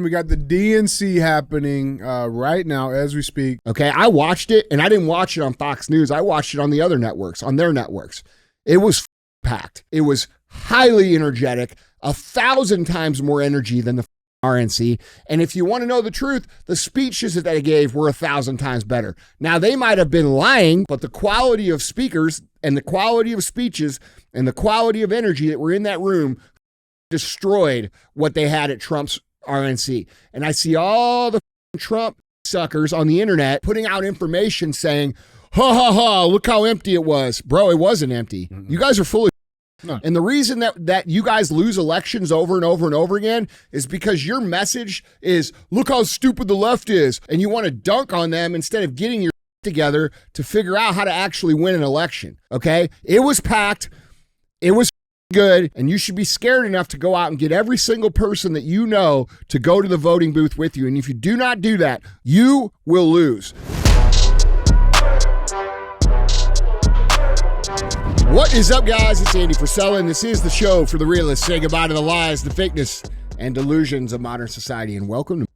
We got the DNC happening right now as we speak. Okay, I watched it, and I didn't watch it on Fox News. I watched it on the other networks, on their networks. It was packed. It was highly energetic, 1,000 times more energy than the RNC. And if you want to know the truth, the speeches that they gave were 1,000 times better. Now, they might have been lying, but the quality of speakers and the quality of speeches and the quality of energy that were in that room destroyed what they had at Trump's RNC. And I see all the Trump suckers on the internet putting out information saying, ha ha ha, look how empty it was. Bro, it wasn't empty. Mm-hmm. You guys are full of no. And the reason that you guys lose elections over and over and over again is because your message is, look how stupid the left is, and you want to dunk on them instead of getting your together to figure out how to actually win an election, okay? It was packed. It was good, and you should be scared enough to go out and get every single person that you know to go to the voting booth with you, and if you do not do that, you will lose. What is up, guys? It's Andy Frisella, and this is the show for the realists. Say goodbye to the lies, the fakeness, and delusions of modern society, and welcome to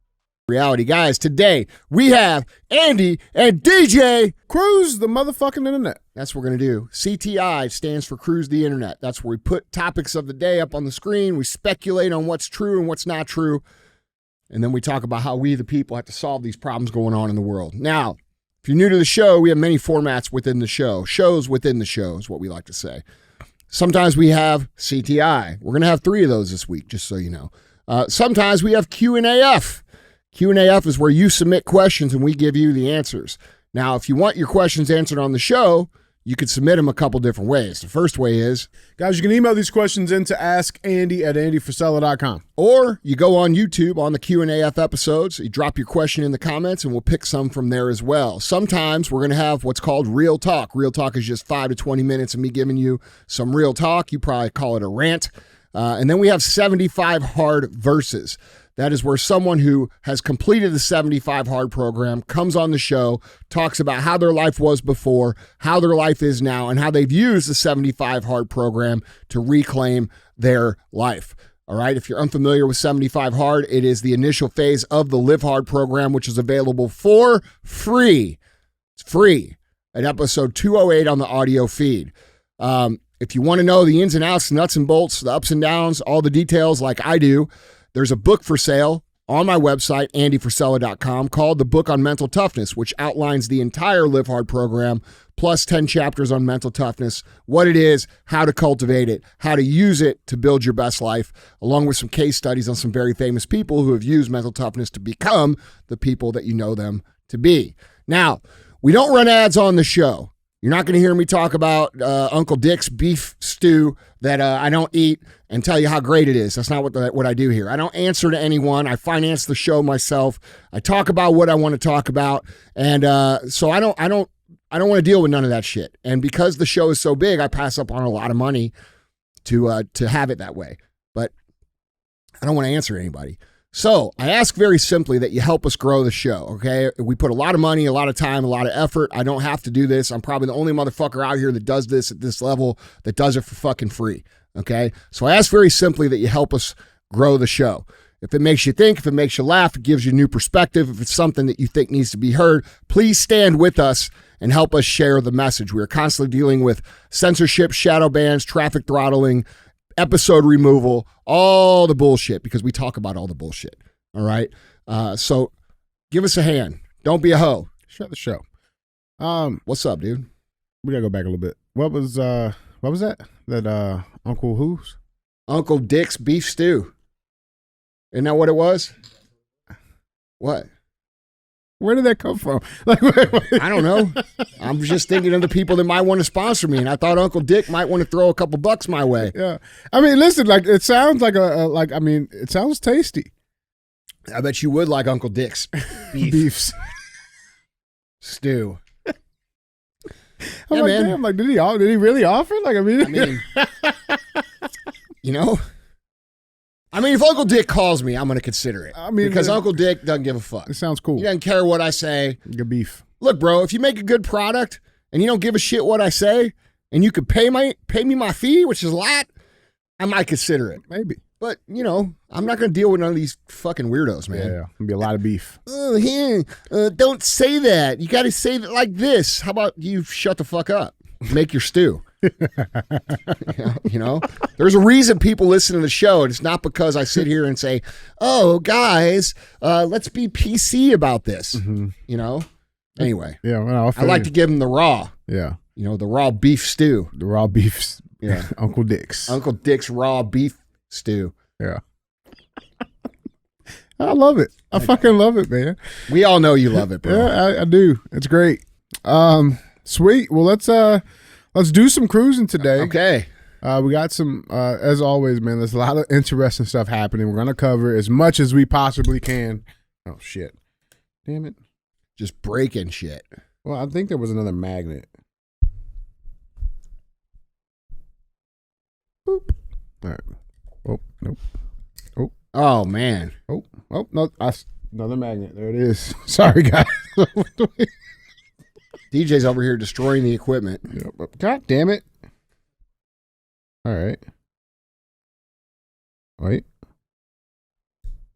reality. Guys, today we have Andy and DJ Cruise the motherfucking internet. That's what we're going to do. CTI stands for Cruise the Internet. That's where we put topics of the day up on the screen. We speculate on what's true and what's not true, and then we talk about how we, the people, have to solve these problems going on in the world. Now, if you're new to the show, we have many formats within the show. Shows within the show is what we like to say. Sometimes we have CTI. We're going to have 3 of those this week, just so you know. Sometimes we have Q&AF. Q&AF is where you submit questions and we give you the answers. Now, if you want your questions answered on the show, you could submit them a couple different ways. The first way is, guys, you can email these questions in to askandy@andyfrisella.com. Or you go on YouTube on the Q&AF episodes, you drop your question in the comments, and we'll pick some from there as well. Sometimes we're going to have what's called Real Talk. Real Talk is just 5 to 20 minutes of me giving you some real talk. You probably call it a rant. And then we have 75 Hard Verses. That is where someone who has completed the 75 Hard program comes on the show, talks about how their life was before, how their life is now, and how they've used the 75 Hard program to reclaim their life. All right, if you're unfamiliar with 75 Hard, it is the initial phase of the Live Hard program, which is available for free. It's free at episode 208 on the audio feed. If you want to know the ins and outs, nuts and bolts, the ups and downs, all the details like I do, there's a book for sale on my website, andyfrisella.com, called The Book on Mental Toughness, which outlines the entire Live Hard program, plus 10 chapters on mental toughness, what it is, how to cultivate it, how to use it to build your best life, along with some case studies on some very famous people who have used mental toughness to become the people that you know them to be. Now, we don't run ads on the show. You're not going to hear me talk about Uncle Dick's beef stew that I don't eat and tell you how great it is. That's not what I do here. I don't answer to anyone. I finance the show myself. I talk about what I want to talk about, and so I don't want to deal with none of that shit. And because the show is so big, I pass up on a lot of money to have it that way. But I don't want to answer anybody. So I ask very simply that you help us grow the show, okay? We put a lot of money, a lot of time, a lot of effort. I don't have to do this. I'm probably the only motherfucker out here that does this at this level that does it for fucking free, okay? So I ask very simply that you help us grow the show. If it makes you think, if it makes you laugh, it gives you new perspective, if it's something that you think needs to be heard, please stand with us and help us share the message. We are constantly dealing with censorship, shadow bans, traffic throttling, episode removal, all the bullshit, because we talk about all the bullshit. All right. So give us a hand. Don't be a hoe. Shut the show. What's up, dude? We gotta go back a little bit. What was that? That Uncle who's? Uncle Dick's beef stew. Isn't that what it was? What? Where did that come from? I don't know. I'm just thinking of the people that might want to sponsor me, and I thought Uncle Dick might want to throw a couple bucks my way. Yeah, I mean, listen, like it sounds like it sounds tasty. I bet you would like Uncle Dick's beefs stew. I'm damn, did he really offer? You know. I mean, if Uncle Dick calls me, I'm going to consider it. Because Uncle Dick doesn't give a fuck. It sounds cool. He doesn't care what I say. Good beef. Look, bro, if you make a good product and you don't give a shit what I say, and you could pay me my fee, which is a lot, I might consider it. Maybe. But, you know, I'm not going to deal with none of these fucking weirdos, man. Yeah, there'll be a lot of beef. Oh, here, don't say that. You got to say it like this. How about you shut the fuck up? Make your stew. You know, there's a reason people listen to the show, and it's not because I sit here and say, "Oh, guys, let's be PC about this." Mm-hmm. You know. Anyway, yeah, well, I like to give them the raw. Yeah, you know, the raw beef stew. The raw beef. Yeah, Uncle Dick's. Uncle Dick's raw beef stew. Yeah. I love it. I fucking love it, man. We all know you love it, bro. Yeah, I do. It's great. Sweet. Well, let's do some cruising today. Okay. We got some, as always, man, there's a lot of interesting stuff happening. We're going to cover as much as we possibly can. Oh, shit. Damn it. Just breaking shit. Well, I think there was another magnet. Boop. All right. Oh, nope. Oh. Oh, man. Oh, no. Another magnet. There it is. Sorry, guys. DJ's over here destroying the equipment. God damn it. All right. Wait.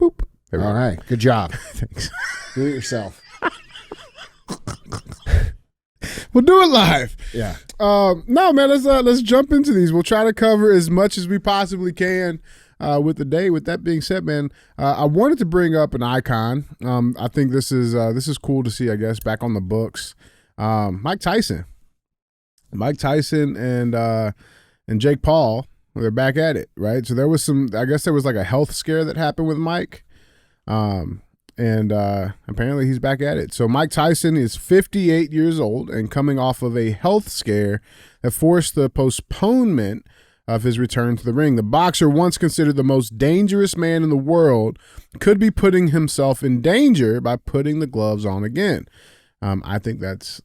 Boop. All right. Good job. Thanks. Do it yourself. We'll do it live. Yeah. No, man, let's jump into these. We'll try to cover as much as we possibly can with the day. With that being said, man, I wanted to bring up an icon. I think this is cool to see, I guess, back on the books. Mike Tyson and Jake Paul, they're back at it, right? So there was like a health scare that happened with Mike. And apparently he's back at it. So Mike Tyson is 58 years old and coming off of a health scare that forced the postponement of his return to the ring. The boxer, once considered the most dangerous man in the world, could be putting himself in danger by putting the gloves on again. I think that's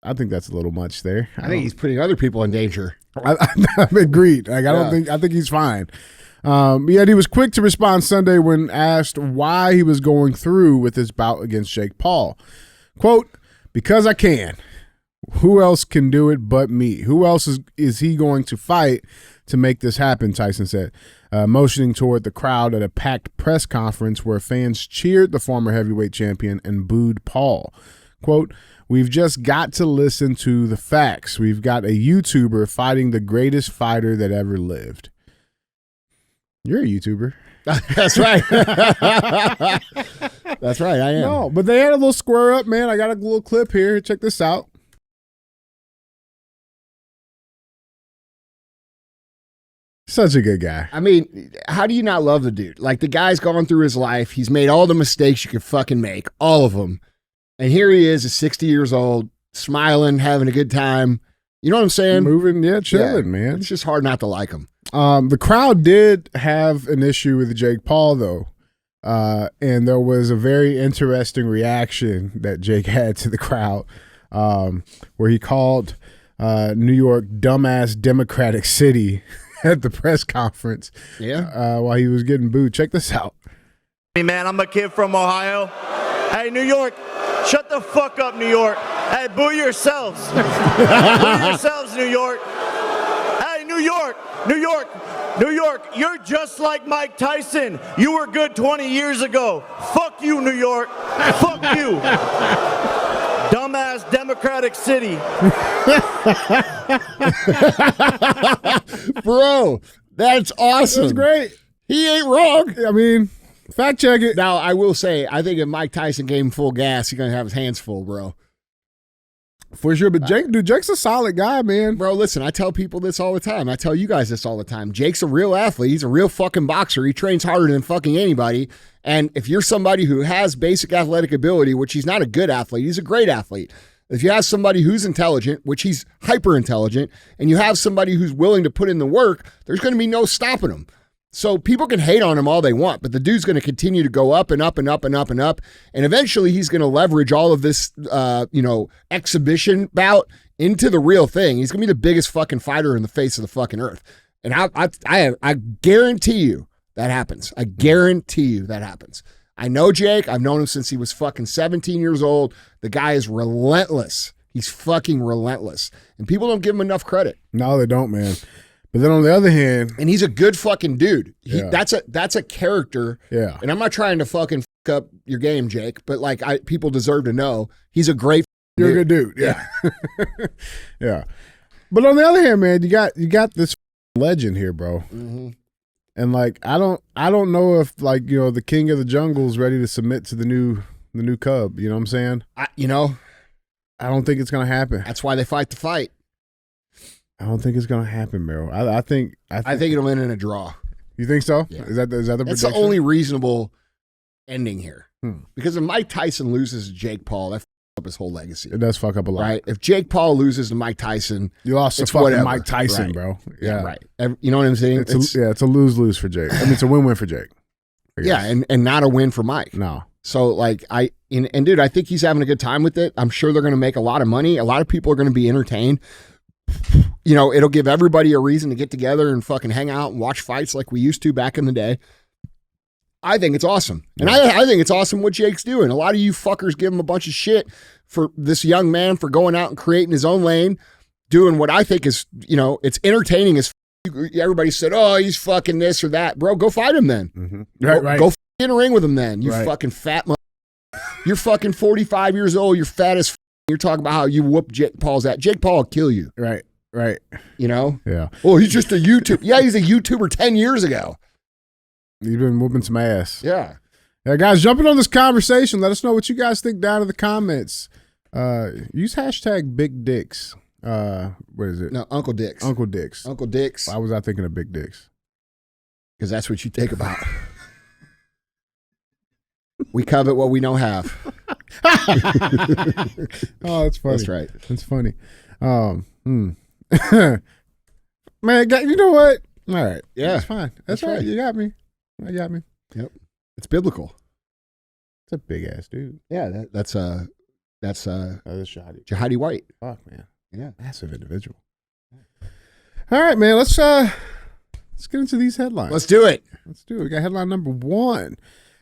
a little much there. I think he's putting other people in danger. I agreed. Like, I think he's fine. Yet he was quick to respond Sunday when asked why he was going through with his bout against Jake Paul. Quote, "Because I can. Who else can do it but me? Who else is he going to fight to make this happen?" Tyson said, motioning toward the crowd at a packed press conference where fans cheered the former heavyweight champion and booed Paul. Quote, "We've just got to listen to the facts. We've got a YouTuber fighting the greatest fighter that ever lived." You're a YouTuber. That's right. That's right, I am. No, but they had a little square up, man. I got a little clip here. Check this out. Such a good guy. I mean, how do you not love the dude? Like, the guy's gone through his life. He's made all the mistakes you could fucking make, all of them. And here he is at 60 years old, smiling, having a good time. You know what I'm saying? Moving, chilling, man. It's just hard not to like him. The crowd did have an issue with Jake Paul, though. And there was a very interesting reaction that Jake had to the crowd, where he called New York dumbass Democratic City at the press conference. Yeah. While he was getting booed. Check this out. Hey, man, I'm a kid from Ohio. Hey, New York, shut the fuck up, New York. Hey, boo yourselves. Boo yourselves, New York. Hey, New York, New York, New York, you're just like Mike Tyson. You were good 20 years ago. Fuck you, New York. Fuck you. Dumbass Democratic City. Bro, that's awesome. That's great. He ain't wrong. I mean, fact check it. Now, I will say, I think if Mike Tyson gave him full gas, he's going to have his hands full, bro. For sure, but Jake's a solid guy, man. Bro, listen, I tell people this all the time. I tell you guys this all the time. Jake's a real athlete. He's a real fucking boxer. He trains harder than fucking anybody. And if you're somebody who has basic athletic ability, which he's not a good athlete, he's a great athlete. If you have somebody who's intelligent, which he's hyper intelligent, and you have somebody who's willing to put in the work, there's going to be no stopping him. So people can hate on him all they want, but the dude's going to continue to go up and up and up and up and up. And eventually he's going to leverage all of this, exhibition bout into the real thing. He's going to be the biggest fucking fighter in the face of the fucking earth. And I guarantee you that happens. I guarantee you that happens. I know Jake. I've known him since he was fucking 17 years old. The guy is relentless. He's fucking relentless. And people don't give him enough credit. No, they don't, man. But then on the other hand, and he's a good fucking dude. Yeah. That's a character. Yeah. And I'm not trying to fucking fuck up your game, Jake, but like people deserve to know he's a great you're a good dude. Yeah. Yeah. But on the other hand, man, you got this legend here, bro. Mm-hmm. And like I don't know if like, you know, the king of the jungle is ready to submit to the new cub, you know what I'm saying? I don't think it's going to happen. That's why they fight the fight. I don't think it's going to happen, bro. I think it'll end in a draw. You think so? Yeah. Is that the prediction? That's the only reasonable ending here. Hmm. Because if Mike Tyson loses to Jake Paul, that up his whole legacy. It does fuck up a lot. Right? If Jake Paul loses to Mike Tyson, you lost to fucking whatever. Mike Tyson, Right. bro. Yeah, right. You know what I'm saying? It's a lose-lose for Jake. I mean, it's a win-win for Jake. Yeah, and not a win for Mike. No. So like and dude, I think he's having a good time with it. I'm sure they're going to make a lot of money. A lot of people are going to be entertained. You know, it'll give everybody a reason to get together and fucking hang out and watch fights like we used to back in the day. I think it's awesome. And I think it's awesome what Jake's doing. A lot of you fuckers give him a bunch of shit for this young man for going out and creating his own lane, doing what I think is, you know, it's entertaining as everybody said, oh, he's fucking this or that. Bro, go fight him then. Mm-hmm. Right. Go in a ring with him then. You right. fucking fat You're fucking 45 years old. You're fat as You're talking about how you whoop Jake Paul's at. Jake Paul will kill you. Right. You know? Yeah. Oh, he's just a YouTuber. Yeah, he's a YouTuber 10 years ago. You've been whooping some ass. Yeah. Yeah, guys, jumping on this conversation. Let us know what you guys think down in the comments. Use hashtag Big Dicks. What is it? No, Uncle Dicks. Uncle Dicks. Uncle Dicks. Why was I thinking of Big Dicks? Because that's what you think about. We covet what we don't have. Oh, that's funny. That's right. That's funny. Man, you know what? All right. Yeah. That's fine. That's right. You got me. You got me. Yep. It's biblical. It's a big ass dude. Yeah, that's Jihadi. Jihadi White. Fuck, man. Yeah. Massive individual. All right, man. Let's get into these headlines. Let's do it. We got headline number 1.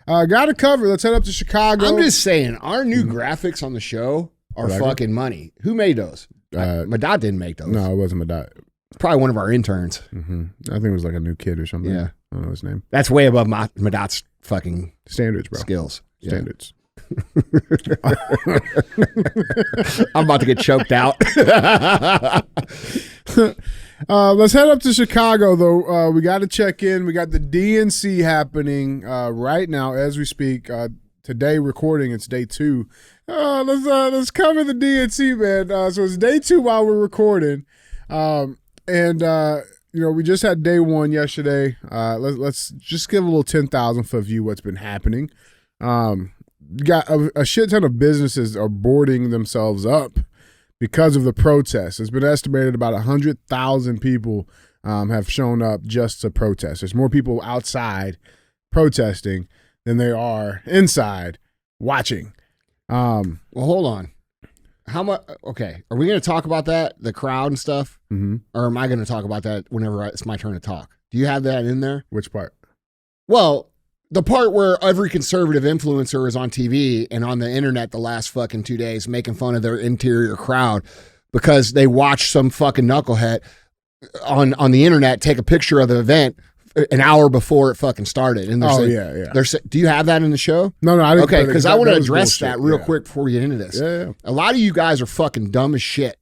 Got to cover. Let's head up to Chicago. I'm just saying, our new graphics on the show are fucking money. Who made those? Madot didn't make those. No, it wasn't Madot. It's probably one of our interns. Mm-hmm. I think it was like a new kid or something. Yeah. I don't know his name. That's way above Madot's fucking standards, bro. Skills. Standards. I'm about to get choked out. Let's head up to Chicago, though. We got to check in. We got the DNC happening right now as we speak. Today, recording, it's day 2. Let's cover the DNC, man. So it's day 2 while we're recording, we just had day 1 yesterday. Let's just give a little 10,000 foot view what's been happening. You got a shit ton of businesses are boarding themselves up because of the protests. It's been estimated about 100,000 people have shown up just to protest. There's more people outside protesting than there are inside watching. Well, hold on. How much? Okay, are we going to talk about that, the crowd and stuff, or am I going to talk about that whenever it's my turn to talk? Do you have that in there? Which part? Well, the part where every conservative influencer is on TV and on the internet the last fucking 2 days making fun of their interior crowd because they watched some fucking knucklehead on the internet take a picture of the event an hour before it fucking started. And do you have that in the show? No, I didn't. Okay, because I want to address that real quick before we get into this. Yeah. A lot of you guys are fucking dumb as shit.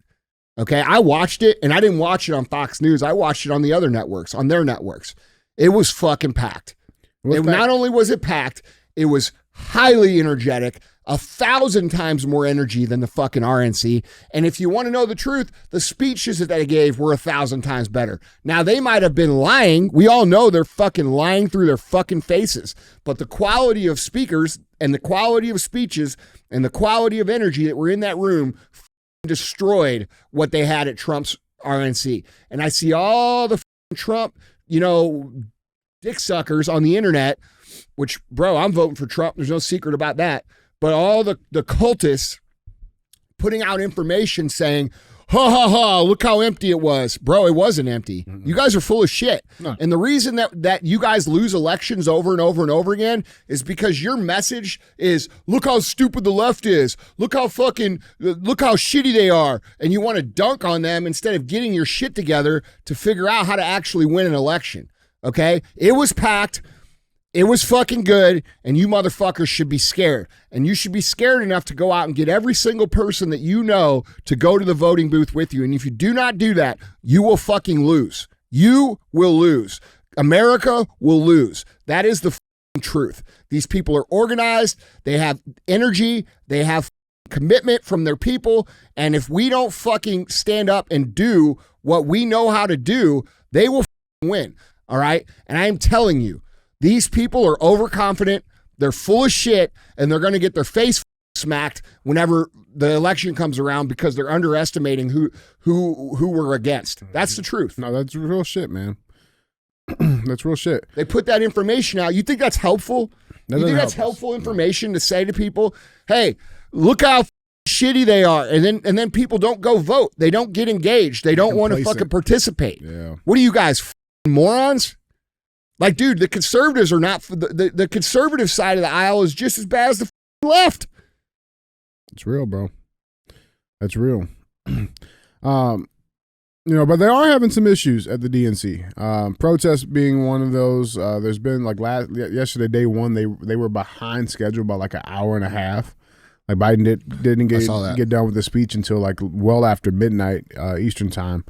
Okay, I watched it, and I didn't watch it on Fox News. I watched it on the other networks, on their networks. It was fucking packed. Not only was it packed, it was highly energetic, 1,000 times more energy than the fucking RNC. And if you want to know the truth, the speeches that they gave were 1,000 times better. Now, they might have been lying. We all know they're fucking lying through their fucking faces. But the quality of speakers and the quality of speeches and the quality of energy that were in that room destroyed what they had at Trump's RNC. And I see all the Trump, dick suckers on the internet, which, bro, I'm voting for Trump. There's no secret about that. But all the cultists putting out information saying, ha ha ha, look how empty it was. Bro, it wasn't empty. You guys are full of shit. No. And the reason that you guys lose elections over and over and over again is because your message is, look how stupid the left is. Look how shitty they are. And you want to dunk on them instead of getting your shit together to figure out how to actually win an election. Okay? It was packed. It was fucking good, and you motherfuckers should be scared. And you should be scared enough to go out and get every single person that you know to go to the voting booth with you. And if you do not do that, you will fucking lose. You will lose. America will lose. That is the fucking truth. These people are organized. They have energy. They have commitment from their people. And if we don't fucking stand up and do what we know how to do, they will fucking win. All right? And I am telling you, these people are overconfident, they're full of shit, and they're going to get their face smacked whenever the election comes around because they're underestimating who we're against. That's the truth. No, that's real shit, man. That's real shit. They put that information out. You think that's helpful? You think that's helpful information to say to people, hey, look how shitty they are, and then people don't go vote. They don't get engaged. They don't want to fucking participate. Yeah. What are you guys, morons? Like, dude, the conservatives are not, the conservative side of the aisle is just as bad as the left. It's real, bro. That's real. But they are having some issues at the DNC. Protests being one of those. There's been yesterday, day one, they were behind schedule by like an hour and a half. Like Biden didn't get done with the speech until like well after midnight Eastern time.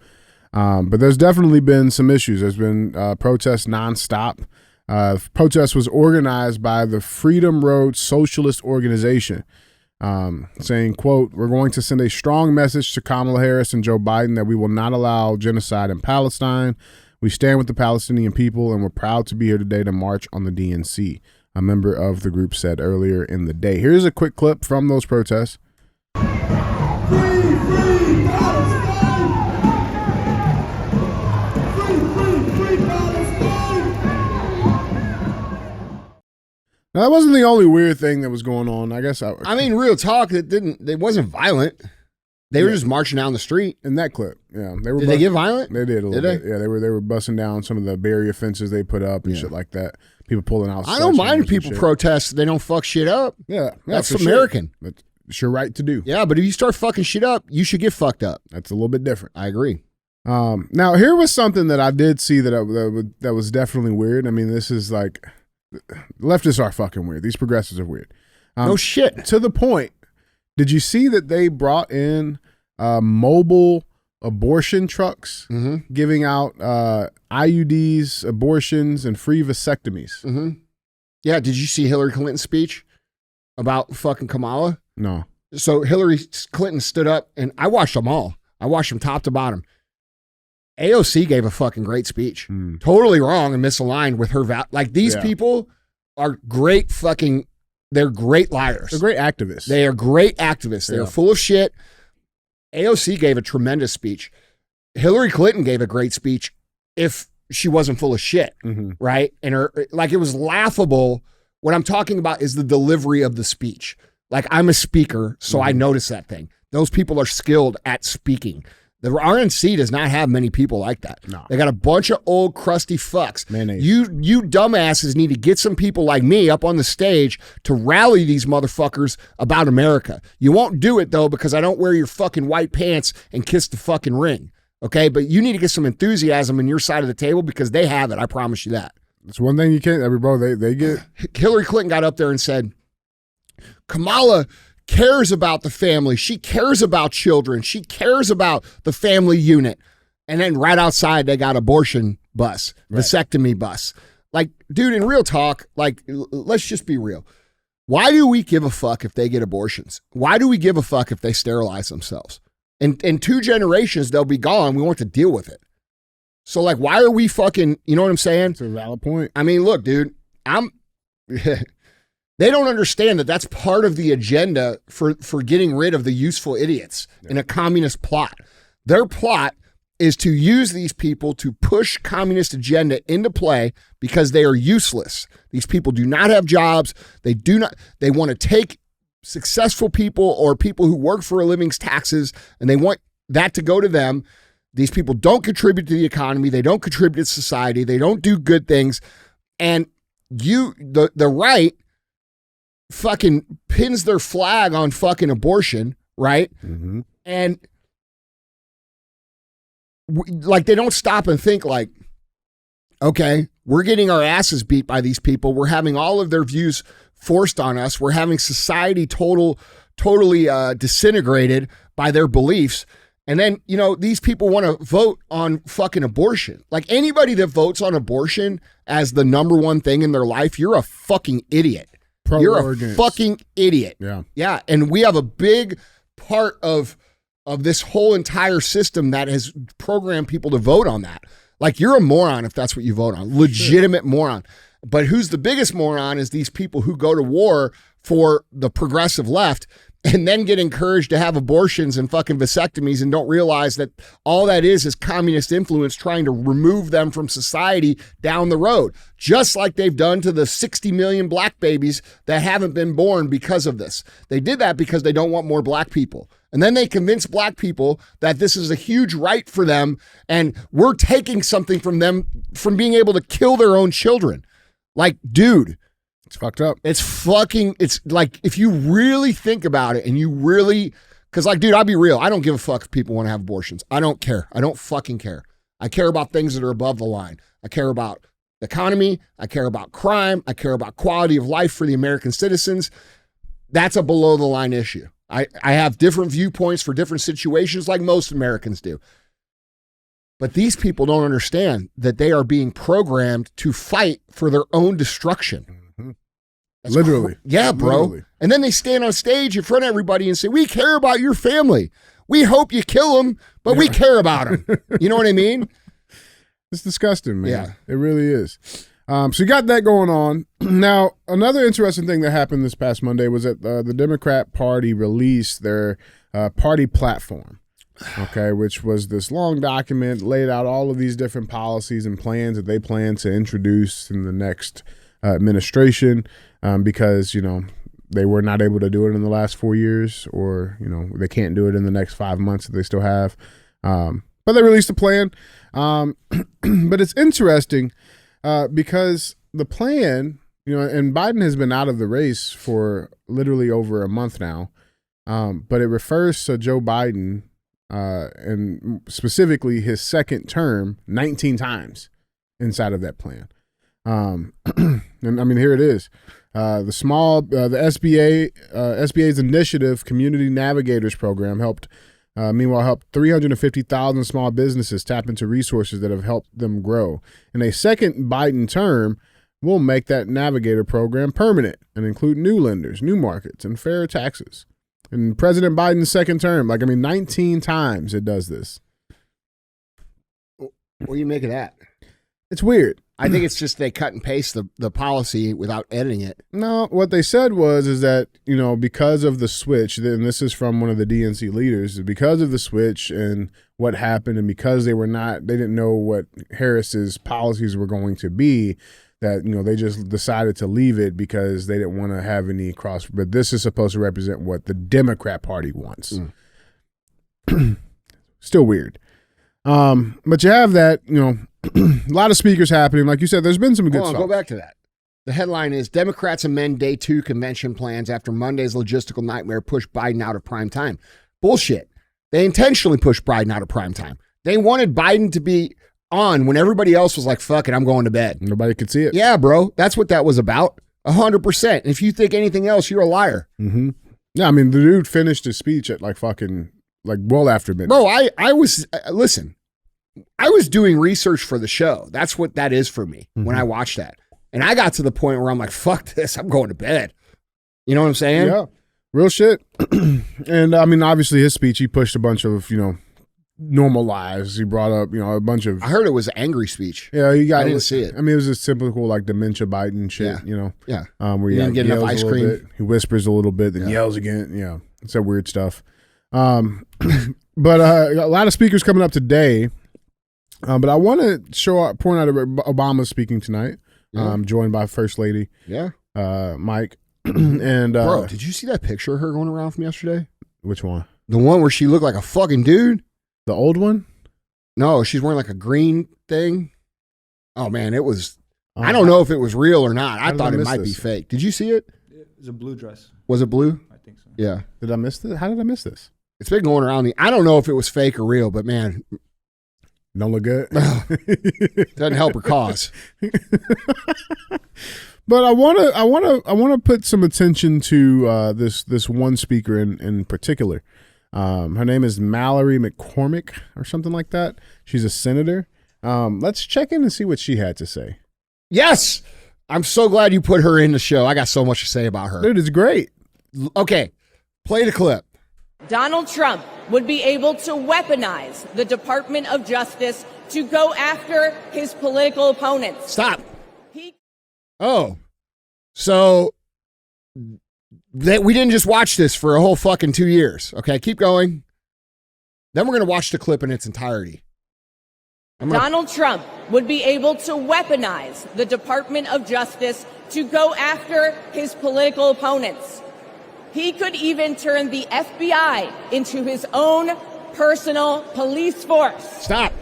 But there's definitely been some issues. There's been protests nonstop. Protest was organized by the Freedom Road Socialist Organization, saying, quote, "We're going to send a strong message to Kamala Harris and Joe Biden that we will not allow genocide in Palestine. We stand with the Palestinian people, and we're proud to be here today to march on the DNC," a member of the group said earlier in the day. Here's a quick clip from those protests. Free Palestine! Now, that wasn't the only weird thing that was going on. I guess I mean, real talk. It wasn't violent. They were just marching down the street. In that clip, yeah, Did they get violent? They did a little bit. Yeah, they were busting down some of the barrier fences they put up and shit like that. People pulling out. I don't mind people protest. They don't fuck shit up. Yeah, that's American. Sure. It's your right to do. Yeah, but if you start fucking shit up, you should get fucked up. That's a little bit different. I agree. Now, here was something that I did see that was definitely weird. I mean, this is like, leftists are fucking weird. These progressives are weird. No shit. To the point, did you see that they brought in mobile abortion trucks giving out IUDs, abortions, and free vasectomies? Mm-hmm. Yeah, did you see Hillary Clinton's speech about fucking Kamala? No. So Hillary Clinton stood up, and I watched them all. I watched them top to bottom. AOC gave a fucking great speech. Totally wrong and misaligned with her these people are great fucking, they're great liars. They're great activists. They are great activists. They are full of shit. AOC gave a tremendous speech. Hillary Clinton gave a great speech if she wasn't full of shit, right? And it was laughable. What I'm talking about is the delivery of the speech. Like, I'm a speaker, so I notice that thing. Those people are skilled at speaking. The RNC does not have many people like that. No. They got a bunch of old crusty fucks. Mayonnaise. You dumbasses need to get some people like me up on the stage to rally these motherfuckers about America. You won't do it, though, because I don't wear your fucking white pants and kiss the fucking ring. Okay? But you need to get some enthusiasm in your side of the table because they have it. I promise you that. It's one thing you can't, bro, they get. Hillary Clinton got up there and said, Kamala cares about the family. She cares about children. She cares about the family unit. And then right outside, they got abortion bus, vasectomy bus. Like, dude, in real talk, like, let's just be real. Why do we give a fuck if they get abortions? Why do we give a fuck if they sterilize themselves? In 2 generations, they'll be gone. We want to deal with it. So, like, why are we fucking, you know what I'm saying? It's a valid point. I mean, look, dude, they don't understand that that's part of the agenda for getting rid of the useful idiots in a communist plot. Their plot is to use these people to push communist agenda into play because they are useless. These people do not have jobs. They want to take successful people or people who work for a living's taxes, and they want that to go to them. These people don't contribute to the economy. They don't contribute to society. They don't do good things. And the right fucking pins their flag on fucking abortion, right? Mm-hmm. And like they don't stop and think like, okay, we're getting our asses beat by these people. We're having all of their views forced on us. We're having society totally disintegrated by their beliefs. And then, you know, these people want to vote on fucking abortion. Like anybody that votes on abortion as the number one thing in their life, you're a fucking idiot. You're a fucking idiot. Yeah. Yeah. And we have a big part of this whole entire system that has programmed people to vote on that. Like you're a moron if that's what you vote on. Legitimate moron. But who's the biggest moron is these people who go to war for the progressive left and then get encouraged to have abortions and fucking vasectomies and don't realize that all that is communist influence trying to remove them from society down the road, just like they've done to the 60 million black babies that haven't been born because of this. They did that because they don't want more black people. And then they convince black people that this is a huge right for them and we're taking something from them from being able to kill their own children. Like, dude, it's fucked up. It's like, if you really think about it and you really, because like, dude, I'll be real. I don't give a fuck if people want to have abortions. I don't care. I don't fucking care. I care about things that are above the line. I care about the economy. I care about crime. I care about quality of life for the American citizens. That's a below the line issue. I have different viewpoints for different situations like most Americans do. But these people don't understand that they are being programmed to fight for their own destruction. Mm-hmm. Literally. Yeah, bro. Literally. And then they stand on stage in front of everybody and say, we care about your family. We hope you kill them, but we care about them. You know what I mean? It's disgusting, man. Yeah. It really is. So you got that going on. Now, another interesting thing that happened this past Monday was that the Democrat Party released their party platform, okay, which was this long document, laid out all of these different policies and plans that they plan to introduce in the next administration because, you know, they were not able to do it in the last 4 years or, you know, they can't do it in the next 5 months that they still have. But they released a plan. But it's interesting because the plan, you know, and Biden has been out of the race for literally over a month now, but it refers to Joe Biden and specifically his second term 19 times inside of that plan. And I mean, here it is. The SBA's initiative Community Navigators program helped 350,000 small businesses tap into resources that have helped them grow. In a second Biden term, we'll make that Navigator program permanent and include new lenders, new markets, and fair taxes. In President Biden's second term, 19 times it does this. What do you make of that? It's weird. I think it's just they cut and paste the policy without editing it. No, what they said is that, you know, because of the switch, and this is from one of the DNC leaders, because of the switch and what happened and because they didn't know what Harris's policies were going to be, that, you know, they just decided to leave it because they didn't want to have any cross. But this is supposed to represent what the Democrat Party wants. Still weird. But you have that, you know, a lot of speakers happening. Like you said, there's been some good stuff. Go back to that. The headline is Democrats amend day 2 convention plans after Monday's logistical nightmare pushed Biden out of prime time. Bullshit. They intentionally pushed Biden out of prime time. They wanted Biden to be on when everybody else was like, fuck it, I'm going to bed. Nobody could see it. Yeah, bro. That's what that was about. 100%. And if you think anything else, you're a liar. Mm-hmm. Yeah, I mean, the dude finished his speech at well after midnight. Bro, I was, listen, I was doing research for the show. That's what that is for me when I watched that. And I got to the point where I'm like, fuck this, I'm going to bed. You know what I'm saying? Yeah, real shit. And I mean, obviously his speech, he pushed a bunch of, you know, normal lies. He brought up, you know, a bunch of. I heard it was an angry speech. Yeah, I didn't see it. I mean, it was just typical like dementia Biden shit, you know. Yeah. Where he didn't get enough ice cream. Bit, he whispers a little bit, then yells again. Yeah, it's that weird stuff. But a lot of speakers coming up today. But I want to point out Obama speaking tonight, joined by First Lady, Mike. And bro, did you see that picture of her going around from yesterday? Which one? The one where she looked like a fucking dude. The old one? No, she's wearing like a green thing. Oh man, it was. I don't know if it was real or not. I thought it might be fake. Did you see it? It was a blue dress. Was it blue? I think so. Yeah. Did I miss this? How did I miss this? It's been going around. I don't know if it was fake or real, but man, don't look good. Doesn't help her cause. But I want to put some attention to this one speaker in particular. Her name is Mallory McCormick or something like that. She's a senator. Let's check in and see what she had to say. Yes, I'm so glad you put her in the show. I got so much to say about her. Dude, it's great. Okay, play the clip. Donald Trump would be able to weaponize the Department of Justice to go after his political opponents. Stop. So that we didn't just watch this for a whole fucking 2 years. Okay, keep going. Then we're going to watch the clip in its entirety. Donald Trump would be able to weaponize the Department of Justice to go after his political opponents. He could even turn the FBI into his own personal police force. Stop.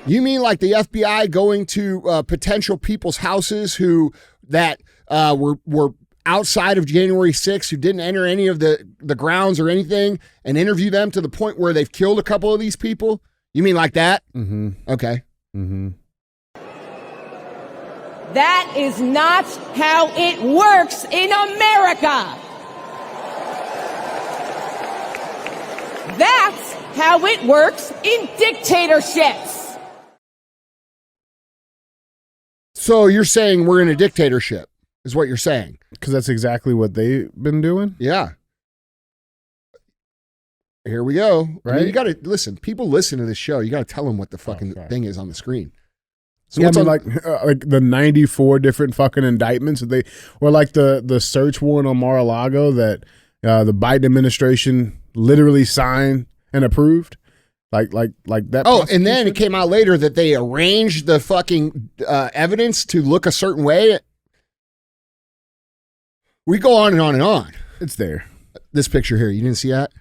You mean like the FBI going to potential people's houses who were outside of January 6th, who didn't enter any of the grounds or anything, and interview them to the point where they've killed a couple of these people? You mean like that? Mm-hmm. Okay. Mm-hmm. That is not how it works in America. That's how it works in dictatorships. So you're saying we're in a dictatorship, is what you're saying? Because that's exactly what they've been doing? Yeah. Here we go. Right? I mean, you got to listen. People listen to this show. You got to tell them what the fucking thing is on the screen. So yeah, I mean, like the 94 different fucking indictments that or like the search warrant on Mar-a-Lago that the Biden administration literally signed and approved. Like that. Oh, and then it came out later that they arranged the fucking evidence to look a certain way. We go on and on and on. It's there. This picture here, you didn't see that?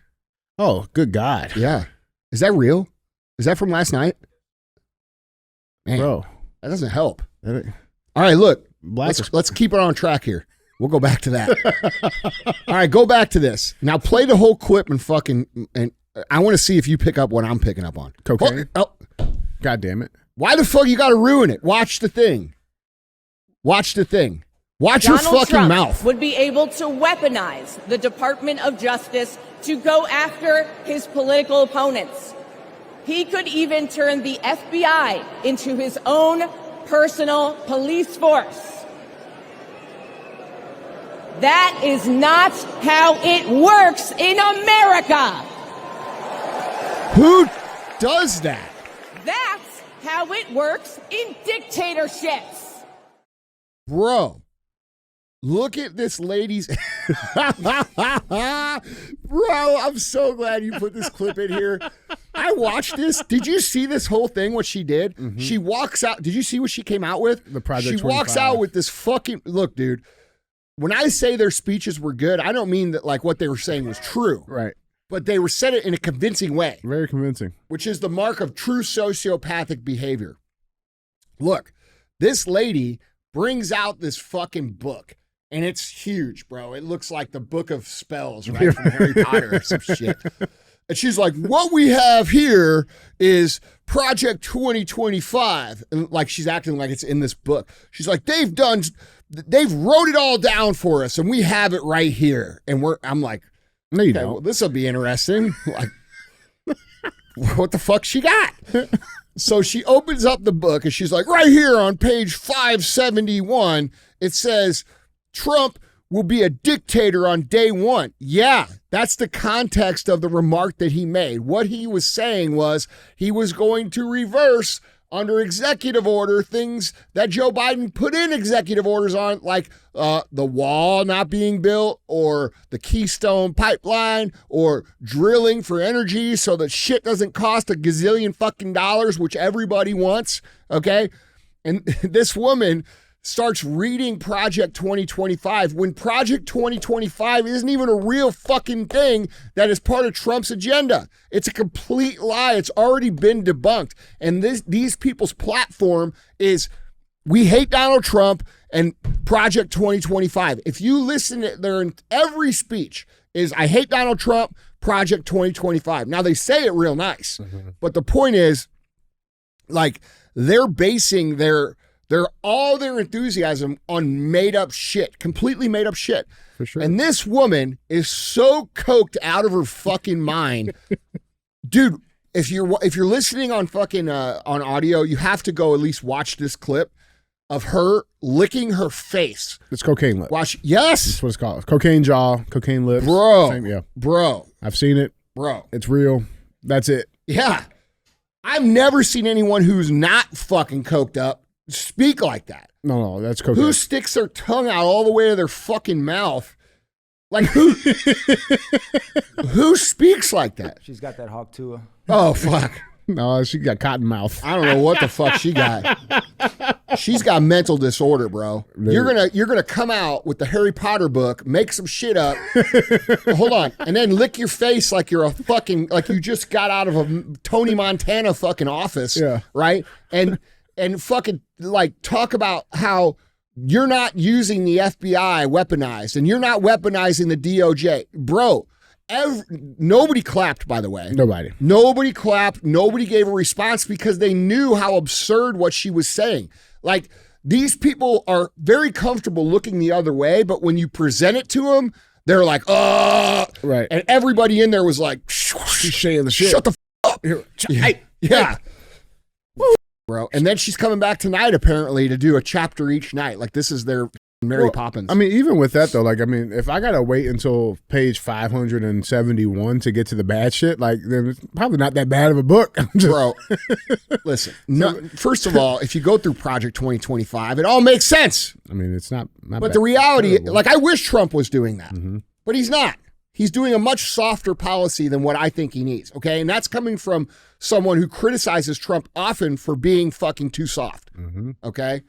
Oh, good God. Yeah. Is that real? Is that from last night? Man, bro, that doesn't help. All right, look. Let's keep it on track here. We'll go back to that. All right, go back to this. Now play the whole clip and I want to see if you pick up what I'm picking up on. Cocaine? Oh. God damn it. Why the fuck you got to ruin it? Watch the thing. Watch the thing. Watch Donald your fucking Trump mouth. Would be able to weaponize the Department of Justice to go after his political opponents. He could even turn the FBI into his own personal police force. That is not how it works in America. Who does that? That's how it works in dictatorships. Bro, look at this lady's. Bro, I'm so glad you put this clip in here. I watched this. Did you see this whole thing, what she did? Mm-hmm. She walks out. Did you see what she came out with? The Project She 25. walks out with this fucking. Look, dude, when I say their speeches were good, I don't mean that like what they were saying was true. Right. But they were said it in a convincing way. Very convincing. Which is the mark of true sociopathic behavior. Look, this lady brings out this fucking book. And it's huge, bro. It looks like the book of spells, right? From Harry Potter or some shit. And she's like, what we have here is Project 2025. And like she's acting like it's in this book. She's like, they've wrote it all down for us and we have it right here. And I'm like, no, you okay, don't. Well, this will be interesting. Like, what the fuck she got? So she opens up the book and she's like, right here on page 571, it says, Trump will be a dictator on day one. Yeah, that's the context of the remark that he made. What he was saying was he was going to reverse under executive order things that Joe Biden put in executive orders on, like the wall not being built or the Keystone pipeline or drilling for energy so that shit doesn't cost a gazillion fucking dollars, which everybody wants, okay? And this woman starts reading Project 2025 when Project 2025 isn't even a real fucking thing that is part of Trump's agenda. It's a complete lie. It's already been debunked. And these people's platform is we hate Donald Trump and Project 2025. If you listen to their every speech is I hate Donald Trump, Project 2025. Now they say it real nice, but the point is like they're basing all their enthusiasm on made up shit, completely made up shit. For sure. And this woman is so coked out of her fucking mind. Dude, if you're listening on fucking on audio, you have to go at least watch this clip of her licking her face. It's cocaine lip. Yes. That's what it's called. Cocaine jaw, cocaine lips. Bro. Same, yeah. Bro. I've seen it. Bro. It's real. That's it. Yeah. I've never seen anyone who's not fucking coked up speak like that. No, that's cocaine. Who sticks their tongue out all the way to their fucking mouth? Like who speaks like that? She's got that hawk too. Oh fuck. No, she got cotton mouth. I don't know what the fuck she got. She's got mental disorder, bro. Dude. You're gonna come out with the Harry Potter book, make some shit up. Hold on, and then lick your face like you're like you just got out of a Tony Montana fucking office, yeah, right? And fucking like talk about how you're not using the FBI weaponized, and you're not weaponizing the DOJ, bro. Nobody clapped, by the way. Nobody clapped. Nobody gave a response because they knew how absurd what she was saying. Like, these people are very comfortable looking the other way, but when you present it to them, they're like, right. And everybody in there was like, she's saying the shit. Shut the up. Yeah. Bro. And then she's coming back tonight, apparently, to do a chapter each night. Like, this is their Mary Poppins. I mean, even with that though, like, I mean, if I gotta wait until page 571 to get to the bad shit, like, then it's probably not that bad of a book. Bro, listen. First of all, if you go through Project 2025, it all makes sense. I mean, it's not but bad. the reality, Terrible. like, I wish Trump was doing that, but he's not. He's doing a much softer policy than what I think he needs. Okay, and that's coming from someone who criticizes Trump often for being fucking too soft. Okay,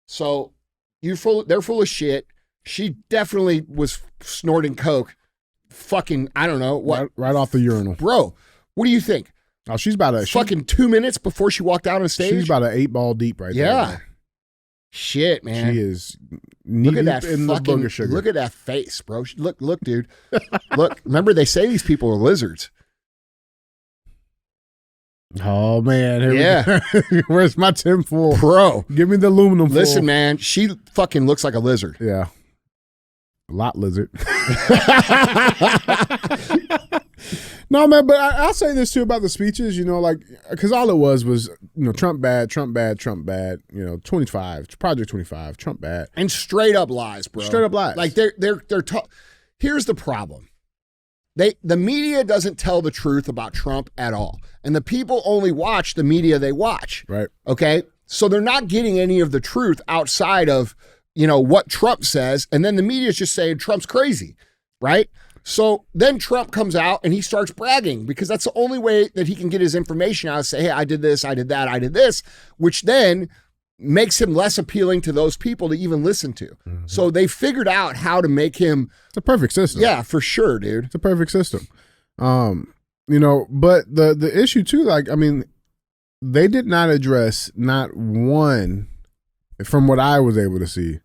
so. They're full of shit. She definitely was snorting coke. Fucking, I don't know what. Right off the urinal. Bro, what do you think? Oh, she's about a fucking 2 minutes before she walked out on stage. She's about an 8-ball deep right there. Yeah. Shit, man. She is look at that in fucking, the booger sugar. Look at that face, bro. Look, dude. Look, remember they say these people are lizards. Oh man, yeah. Where's my tinfoil, bro? Give me the aluminum foil. Listen, man, she fucking looks like a lizard. Yeah, a lot lizard. No, man, but I'll say this too about the speeches. You know, like, because all it was Trump bad, Trump bad, Trump bad. 25, Project 25, Trump bad, and straight up lies, bro. Straight up lies. Like they're here's the problem. The media doesn't tell the truth about Trump at all. And the people only watch the media they watch. Right. Okay. So they're not getting any of the truth outside of, what Trump says. And then the media is just saying Trump's crazy. Right. So then Trump comes out and he starts bragging because that's the only way that he can get his information out. Say, hey, I did this, I did that, I did this, which then makes him less appealing to those people to even listen to. So they figured out how to make him. It's a perfect system. Yeah, for sure, dude. It's a perfect system. But the issue too, like, I mean, they did not address not one, from what I was able to see,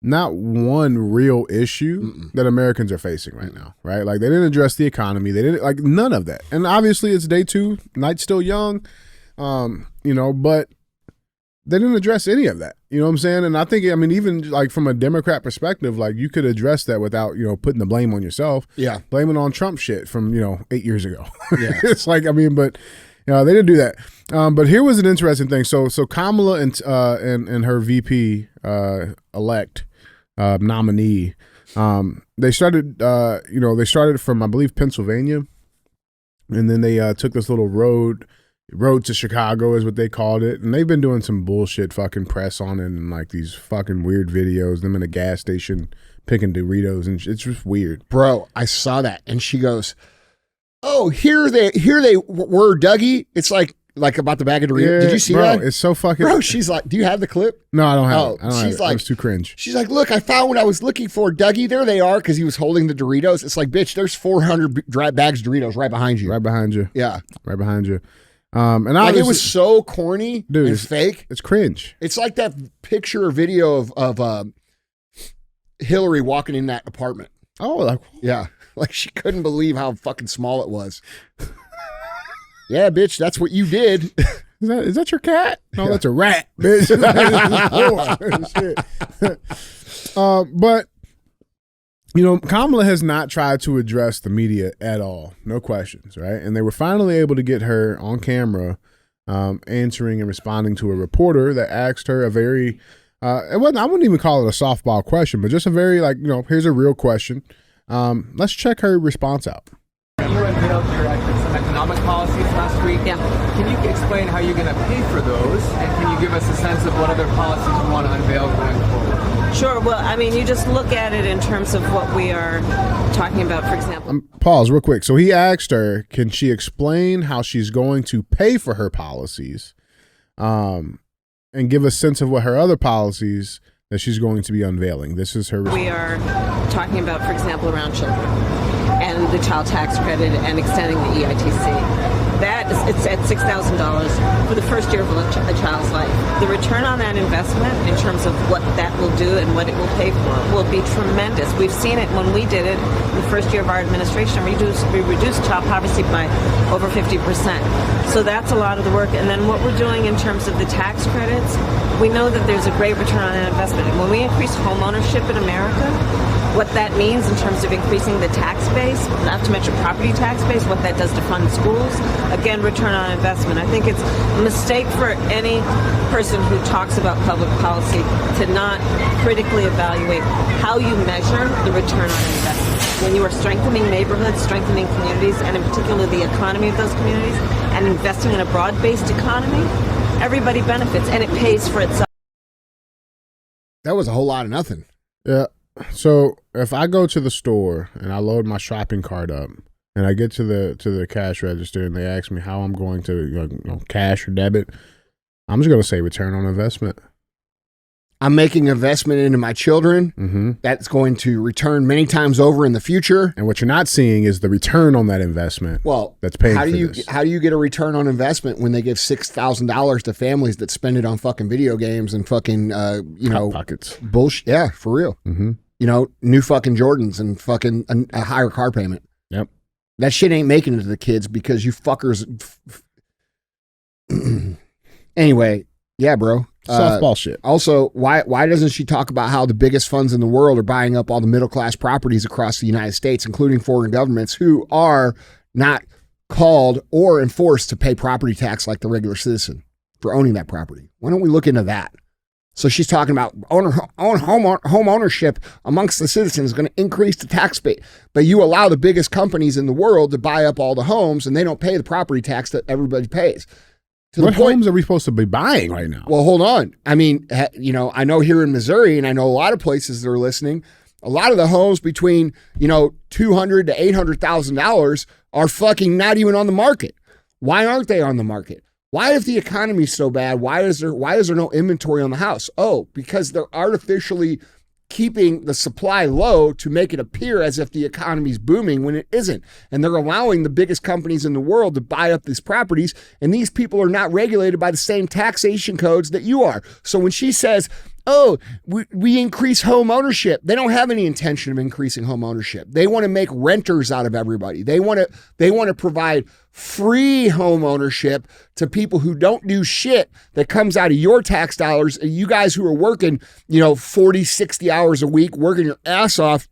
not one real issue that Americans are facing right now, right? Like, they didn't address the economy. They didn't, like, none of that. And obviously it's day 2, night's still young, but they didn't address any of that. You know what I'm saying? And I think, I mean, even like from a Democrat perspective, like, you could address that without, putting the blame on yourself. Yeah. Blame it on Trump shit from, 8 years ago. Yeah. It's like, I mean, but they didn't do that. But here was an interesting thing. So Kamala and her VP elect nominee, they started from, I believe, Pennsylvania. And then they took this little road to Chicago is what they called it. And they've been doing some bullshit fucking press on it and like these fucking weird videos, them in a gas station picking Doritos, and it's just weird. Bro, I saw that. And she goes, oh, here they were, Dougie. It's like Like about the bag of Doritos. Yeah, Did you see bro, that? It's so fucking. Bro, she's like, do you have the clip? No, I don't have it. I don't she's have it. like, It was too cringe. She's like, look, I found what I was looking for, Dougie. There they are, because he was holding the Doritos. It's like, bitch, there's 400 bags of Doritos right behind you. Right behind you. Yeah. Right behind you. And like, it was so corny and fake. It's cringe. It's like that picture or video of Hillary walking in that apartment. Oh, like, yeah. Like, she couldn't believe how fucking small it was. Yeah, bitch, that's what you did. Is that your cat? No, that's a rat, bitch. But, Kamala has not tried to address the media at all. No questions, right? And they were finally able to get her on camera answering and responding to a reporter that asked her a very, I wouldn't even call it a softball question, but just a very, here's a real question. Let's check her response out. You unveiled some economic policies last week. Yeah. Can you explain how you're going to pay for those? And can you give us a sense of what other policies you want to unveil going forward? Sure. Well, I mean, you just look at it in terms of what we are talking about, for example. Pause real quick. So he asked her, can she explain how she's going to pay for her policies and give a sense of what her other policies that she's going to be unveiling. This is her response. We are talking about, for example, around children and the child tax credit and extending the EITC. It's at $6,000 for the first year of a child's life. The return on that investment in terms of what that will do and what it will pay for will be tremendous. We've seen it when we did it in the first year of our administration. We reduced child poverty by over 50%. So that's a lot of the work. And then what we're doing in terms of the tax credits, we know that there's a great return on that investment. And when we increase home ownership in America, what that means in terms of increasing the tax base, not to mention property tax base, what that does to fund schools, again, return on investment. I think it's a mistake for any person who talks about public policy to not critically evaluate how you measure the return on investment. When you are strengthening neighborhoods, strengthening communities, and in particular the economy of those communities, and investing in a broad-based economy, everybody benefits, and it pays for itself. That was a whole lot of nothing. Yeah. So if I go to the store and I load my shopping cart up and I get to the cash register and they ask me how I'm going to cash or debit, I'm just going to say return on investment. I'm making investment into my children. Mm-hmm. That's going to return many times over in the future. And what you're not seeing is the return on that investment. Well, that's paying how do for you this. How do you get a return on investment when they give $6,000 to families that spend it on fucking video games and fucking Hot pockets bullshit? Yeah, for real. Mm-hmm. New fucking Jordans and fucking a higher car payment. Yep. That shit ain't making it to the kids because you fuckers. Anyway, yeah, bro. Softball shit. Also, why doesn't she talk about how the biggest funds in the world are buying up all the middle class properties across the United States, including foreign governments who are not called or enforced to pay property tax like the regular citizen for owning that property? Why don't we look into that? So she's talking about home ownership amongst the citizens is going to increase the tax base. But you allow the biggest companies in the world to buy up all the homes and they don't pay the property tax that everybody pays. What homes are we supposed to be buying right now? Well, hold on. I mean, I know here in Missouri, and I know a lot of places that are listening, a lot of the homes between, $200,000 to $800,000 are fucking not even on the market. Why aren't they on the market? Why, if the economy's so bad, why is there no inventory on the house? Oh, because they're artificially keeping the supply low to make it appear as if the economy's booming when it isn't. And they're allowing the biggest companies in the world to buy up these properties, and these people are not regulated by the same taxation codes that you are. So when she says, oh, we increase home ownership, they don't have any intention of increasing home ownership. They want to make renters out of everybody. They want to provide free home ownership to people who don't do shit that comes out of your tax dollars. You guys who are working, 40, 60 hours a week, working your ass off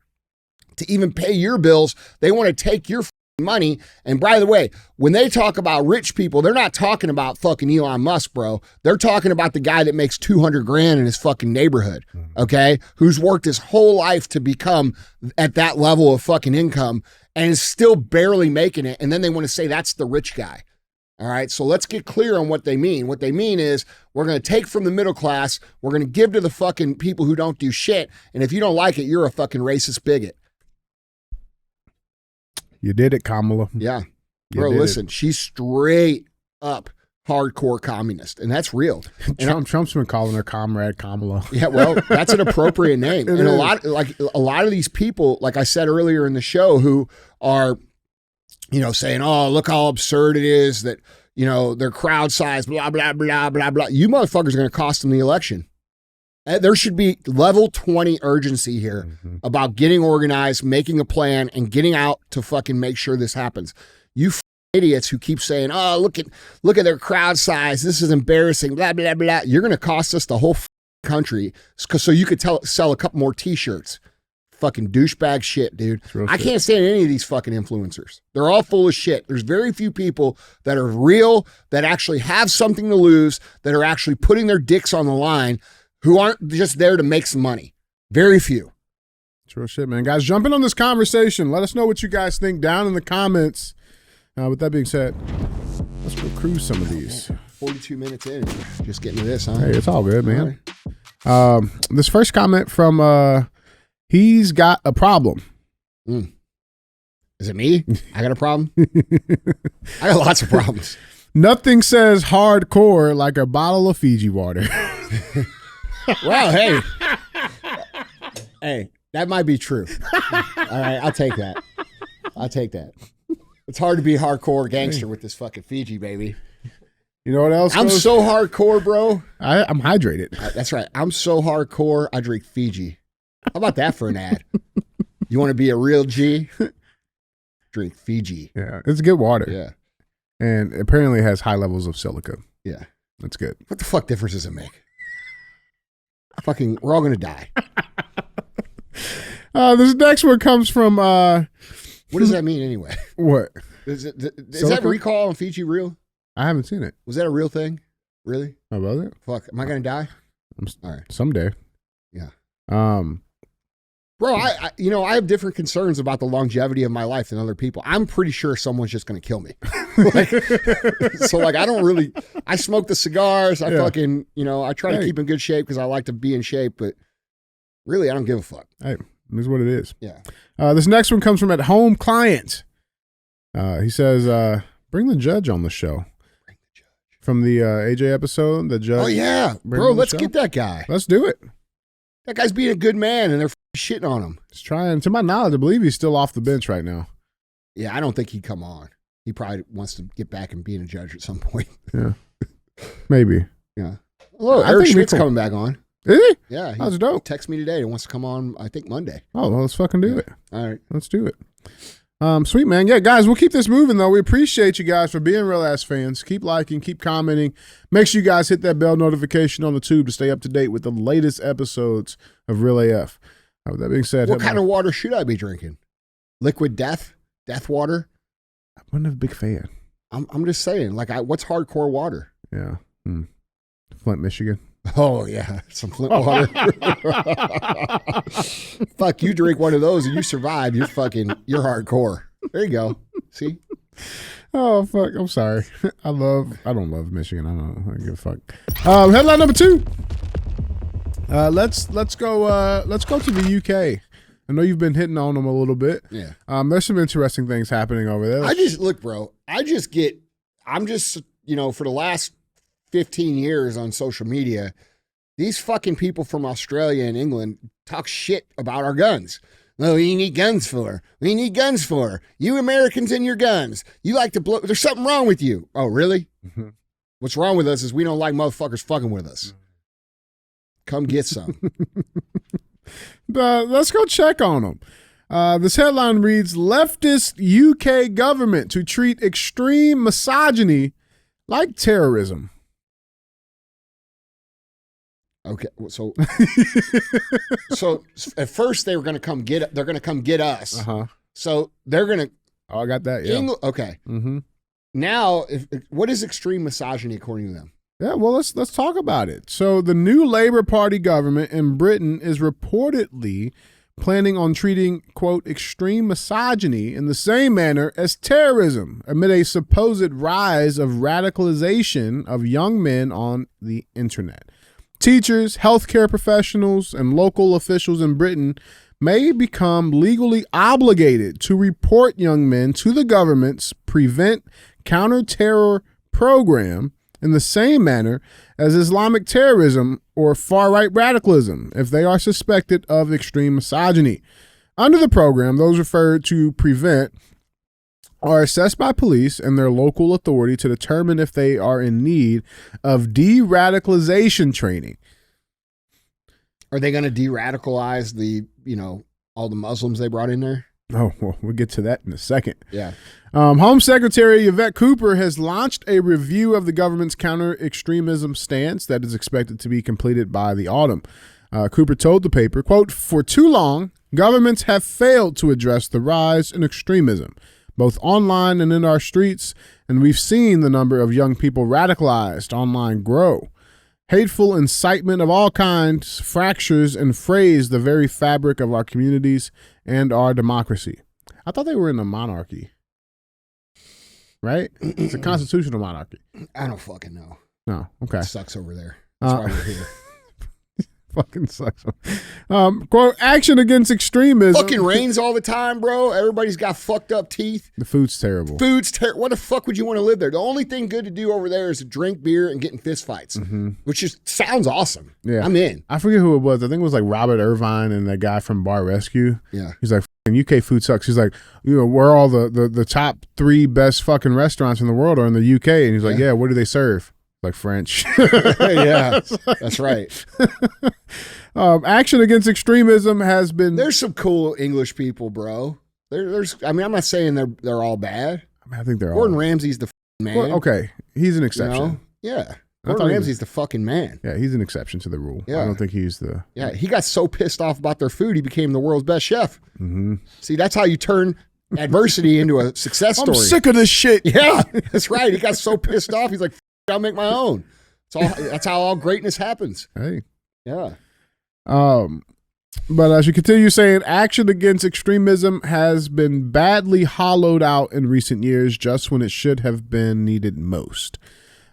to even pay your bills. They want to take your money. And by the way, when they talk about rich people, they're not talking about fucking Elon Musk, bro. They're talking about the guy that makes $200,000 in his fucking neighborhood, okay? Who's worked his whole life to become at that level of fucking income and is still barely making it. And then they want to say that's the rich guy. All right, so let's get clear on what they mean. What they mean is we're going to take from the middle class, we're going to give to the fucking people who don't do shit, and if you don't like it, you're a fucking racist bigot. You did it, Kamala. Yeah. Bro, listen, she's straight up hardcore communist, and that's real. And Trump's been calling her Comrade Kamala. Yeah, well, that's an appropriate name. And a lot of these people, like I said earlier in the show, who are, saying, "Oh, look how absurd it is that their crowd size, blah blah blah blah blah." You motherfuckers are going to cost them the election. There should be level 20 urgency here about getting organized, making a plan, and getting out to fucking make sure this happens. You idiots who keep saying, "Oh, look at their crowd size. This is embarrassing." Blah blah blah. You're going to cost us the whole country so you could sell a couple more T-shirts. Fucking douchebag shit, dude. I can't stand any of these fucking influencers. They're all full of shit. There's very few people that are real, that actually have something to lose, that are actually putting their dicks on the line, who aren't just there to make some money. Very few. It's real shit, man. Guys, jump in on this conversation. Let us know what you guys think down in the comments. With that being said, let's go cruise some of these. 42 minutes in, just getting to this, huh? Hey, it's all good, man. All right. This first comment from He's Got a Problem. Is it me? I got a problem? I got lots of problems. Nothing says hardcore like a bottle of Fiji water. Well, hey, that might be true. All right, I'll take that. It's hard to be hardcore gangster with this fucking Fiji, baby. You know what else? I'm so hardcore, bro. I'm hydrated. That's right. I'm so hardcore, I drink Fiji. How about that for an ad? You want to be a real G? Drink Fiji. Yeah, it's good water. Yeah. And apparently has high levels of silica. Yeah. That's good. What the fuck difference does it make? We're all going to die. This next one comes from... what does that mean anyway? What? Is that recall on Fiji real? I haven't seen it. Was that a real thing? Really? How about it? Fuck. Am I going to die? All right. Someday. Yeah. Bro, I have different concerns about the longevity of my life than other people. I'm pretty sure someone's just going to kill me. I smoke the cigars. I fucking, I try to keep in good shape because I like to be in shape, but really I don't give a fuck. Hey, this is what it is. Yeah. This next one comes from At Home Client. He says, bring the judge on the show. Bring the judge. From the AJ episode, the judge. Oh yeah. Bro, let's get that guy. Let's do it. That guy's being a good man and they're shitting on him. He's trying. To my knowledge, I believe he's still off the bench right now. Yeah, I don't think he'd come on. He probably wants to get back and being a judge at some point. Yeah. Maybe. Yeah. Hello, Eric Schmidt's coming back on. Is he? Yeah. That's dope. He texted me today. He wants to come on, I think, Monday. Oh, well, let's fucking do it. All right. Let's do it. Sweet, man. Yeah, guys, we'll keep this moving, though. We appreciate you guys for being real ass fans. Keep liking, keep commenting. Make sure you guys hit that bell notification on the tube to stay up to date with the latest episodes of Real AF. With that being said, what kind of water should I be drinking? Liquid death? Death water? I wasn't a big fan. I'm just saying, what's hardcore water? Yeah. Flint, Michigan. Oh, yeah. Some Flint water. Fuck, you drink one of those and you survive. You're hardcore. There you go. See? Oh, fuck. I'm sorry. I don't love Michigan. I don't give a fuck. Headline number 2. Let's go to the UK. I know you've been hitting on them a little bit. Yeah. There's some interesting things happening over there. For the last 15 years on social media, these fucking people from Australia and England talk shit about our guns. Oh, you need guns for? We need guns for? You Americans and your guns. You like to blow. There's something wrong with you. Oh, really? Mm-hmm. What's wrong with us is we don't like motherfuckers fucking with us. Come get some. Let's go check on them. This headline reads, Leftist UK government to treat extreme misogyny like terrorism. Okay, so at first they were going to come get. They're going to come get us. Uh-huh. So they're going to. Oh, I got that. Yeah. Okay. Mm-hmm. Now, what is extreme misogyny according to them? Yeah, well, let's talk about it. So the new Labour Party government in Britain is reportedly planning on treating, quote, extreme misogyny in the same manner as terrorism amid a supposed rise of radicalization of young men on the internet. Teachers, healthcare professionals, and local officials in Britain may become legally obligated to report young men to the government's Prevent Counter-Terror program in the same manner as Islamic terrorism or far-right radicalism if they are suspected of extreme misogyny. Under the program, those referred to prevent are assessed by police and their local authority to determine if they are in need of de-radicalization training. Are they going to de-radicalize all the Muslims they brought in there? Oh, well, we'll get to that in a second. Yeah. Home Secretary Yvette Cooper has launched a review of the government's counter-extremism stance that is expected to be completed by the autumn. Cooper told the paper, quote, "For too long, governments have failed to address the rise in extremism, both online and in our streets, and we've seen the number of young people radicalized online grow. Hateful incitement of all kinds fractures and frays the very fabric of our communities and our democracy." I thought they were in a monarchy. Right? It's a constitutional monarchy. I don't fucking know. No, okay. It sucks over there. That's why we're here. Fucking sucks. Quote, "Action against extremism." Fucking rains all the time, bro. Everybody's got fucked up teeth. The food's terrible. What the fuck would you want to live there? The only thing good to do over there is to drink beer and get in fist fights, which just sounds awesome. Yeah, I'm in. I forget who it was. I think it was like Robert Irvine and that guy from Bar Rescue. Yeah. He's like, UK food sucks. He's like, where all the top 3 best fucking restaurants in the world are in the UK. And he's like, yeah, what do they serve? Like French. Yeah, that's right. Action against extremism has been. There's some cool English people, bro. I'm not saying they're all bad. I think they're Gordon all. Ramsay's the man. Well, okay, he's an exception. Yeah. Gordon Ramsay's the fucking man. Yeah, he's an exception to the rule. Yeah. I don't think he's the. Yeah, he got so pissed off about their food, he became the world's best chef. Mm-hmm. See, that's how you turn adversity into a success story. I'm sick of this shit. Yeah, that's right. He got so pissed off, he's like, I'll make my own. That's how all greatness happens. Hey. Yeah. But as you continue saying, action against extremism has been badly hollowed out in recent years just when it should have been needed most.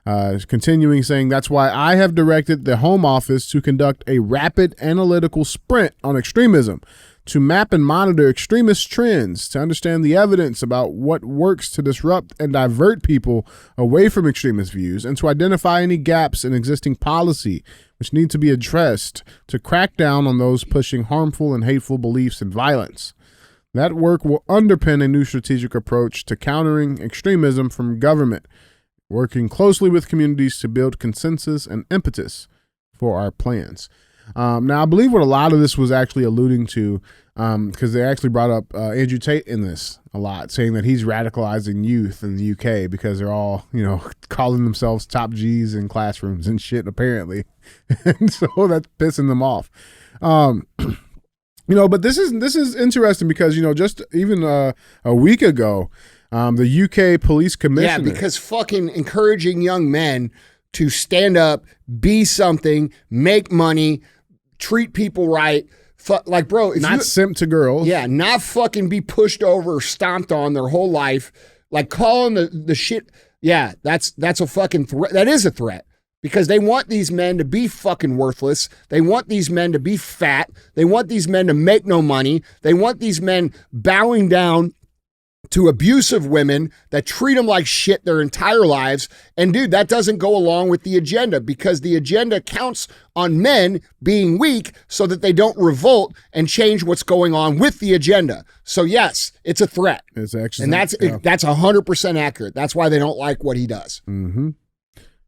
Continuing saying, that's why I have directed the Home Office to conduct a rapid analytical sprint on extremism, to map and monitor extremist trends, to understand the evidence about what works to disrupt and divert people away from extremist views, and to identify any gaps in existing policy which need to be addressed to crack down on those pushing harmful and hateful beliefs and violence. That work will underpin a new strategic approach to countering extremism from government, working closely with communities to build consensus and impetus for our plans. Now, I believe what a lot of this was actually alluding to, because they actually brought up Andrew Tate in this a lot, saying that he's radicalizing youth in the UK because they're all, calling themselves top G's in classrooms and shit, apparently. And so that's pissing them off. But this is interesting because, just even a week ago, the UK police commissioner. Yeah, because fucking encouraging young men to stand up, be something, make money, treat people right. Like, bro, not simp to girls. Yeah, not fucking be pushed over or stomped on their whole life. Like calling the shit. Yeah, that's a fucking threat. That is a threat because they want these men to be fucking worthless. They want these men to be fat. They want these men to make no money. They want these men bowing down to abusive women that treat them like shit their entire lives. And dude, that doesn't go along with the agenda because the agenda counts on men being weak so that they don't revolt and change what's going on with the agenda. So yes, it's a threat. It's actually, and that's 100% accurate. That's why they don't like what he does. Mm-hmm.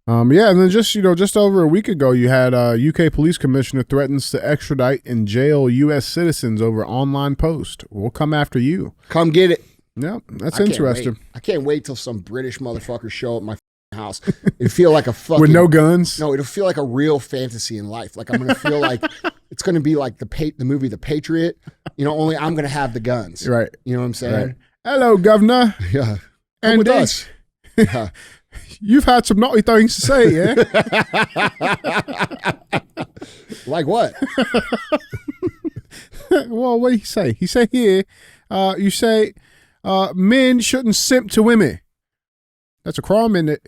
And then just over a week ago, you had UK police commissioner threatens to extradite and jail U.S. citizens over online post. We'll come after you. Come get it. Yeah, that's interesting. I can't wait till some British motherfuckers show up at my house. It'll feel like a fucking... With no guns? No, it'll feel like a real fantasy in life. Like I'm going to feel like it's going to be like the movie The Patriot, only I'm going to have the guns. Right. You know what I'm saying? Right. Hello, Governor. Yeah. And with us. Yeah. You've had some naughty things to say, yeah? Like what? Well, what do you say? He said here, you say... men shouldn't simp to women. That's a crime, isn't it?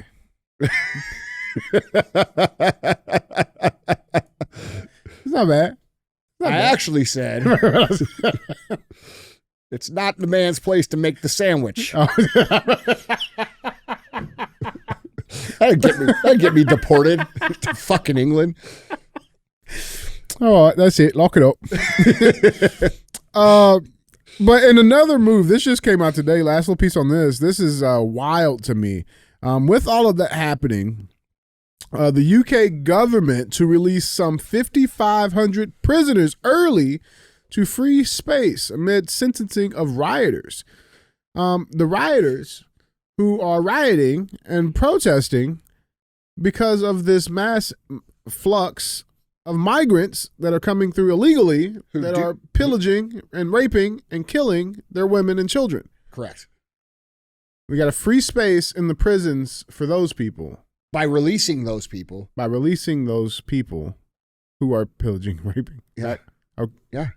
It's not bad. I actually said it's not the man's place to make the sandwich. That'd get me deported to fucking England. All right, that's it. Lock it up. But in another move, this just came out today. Last little piece on this. This is wild to me. With all of that happening, the UK government to release some 5,500 prisoners early to free space amid sentencing of rioters. The rioters who are rioting and protesting because of this mass flux of migrants that are coming through illegally that are pillaging and raping and killing their women and children. Correct. We got a free space in the prisons for those people. By releasing those people. By releasing those people who are pillaging and raping. Yeah. Yeah.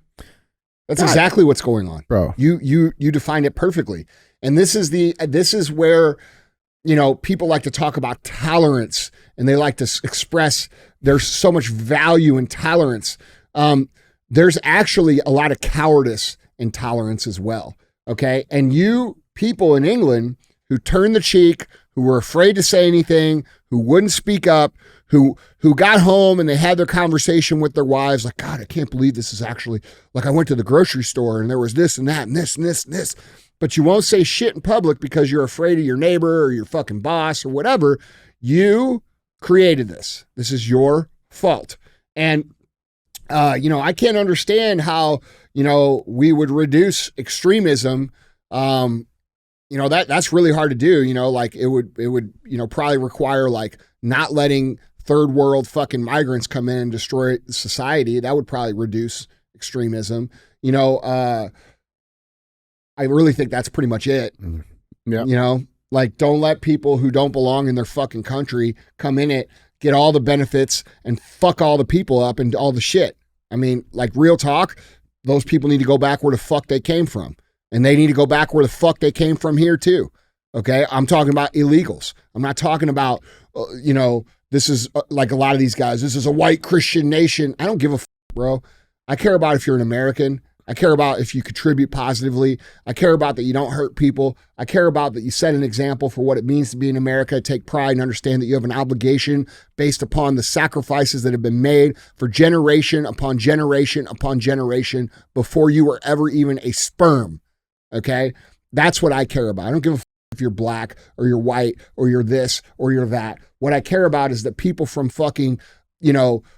That's exactly what's going on. Bro. You defined it perfectly. And this is where, people like to talk about tolerance, and they like to express there's so much value in tolerance. There's actually a lot of cowardice in tolerance as well. Okay. And you people in England who turned the cheek, who were afraid to say anything, who wouldn't speak up, who got home and they had their conversation with their wives, like, God, I can't believe this is actually, like, I went to the grocery store and there was this and that and this and this and this. But you won't say shit in public because you're afraid of your neighbor or your fucking boss or whatever. You created this. This is your fault. And, I can't understand how, we would reduce extremism. That's really hard to do. It would probably require like not letting third world fucking migrants come in and destroy society. That would probably reduce extremism. I really think that's pretty much it. Yeah. Don't let people who don't belong in their fucking country come in it, get all the benefits and fuck all the people up and all the shit. I mean, like, real talk, those people need to go back where the fuck they came from. And they need to go back where the fuck they came from here too. Okay. I'm talking about illegals. I'm not talking about, this is like a lot of these guys. This is a white Christian nation. I don't give a fuck, bro. I care about if you're an American. I care about if you contribute positively. I care about that you don't hurt people. I care about that you set an example for what it means to be in America, take pride and understand that you have an obligation based upon the sacrifices that have been made for generation upon generation upon generation before you were ever even a sperm. Okay? That's what I care about. I don't give a fuck if you're black or you're white or you're this or you're that. What I care about is that people from fucking,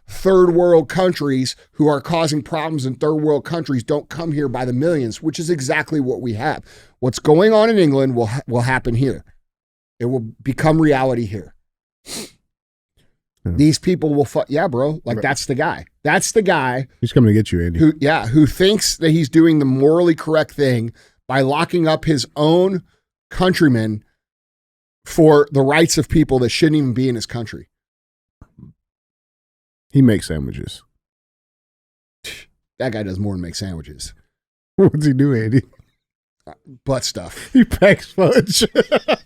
third world countries who are causing problems in third world countries don't come here by the millions, which is exactly what we have. What's going on in England will happen here. It will become reality here. These people will yeah, bro. Like, that's the guy. That's the guy. He's coming to get you, Andy. Who thinks that he's doing the morally correct thing by locking up his own countrymen for the rights of people that shouldn't even be in his country. He makes sandwiches. That guy does more than make sandwiches. What's he do, Andy? Butt stuff. He packs fudge.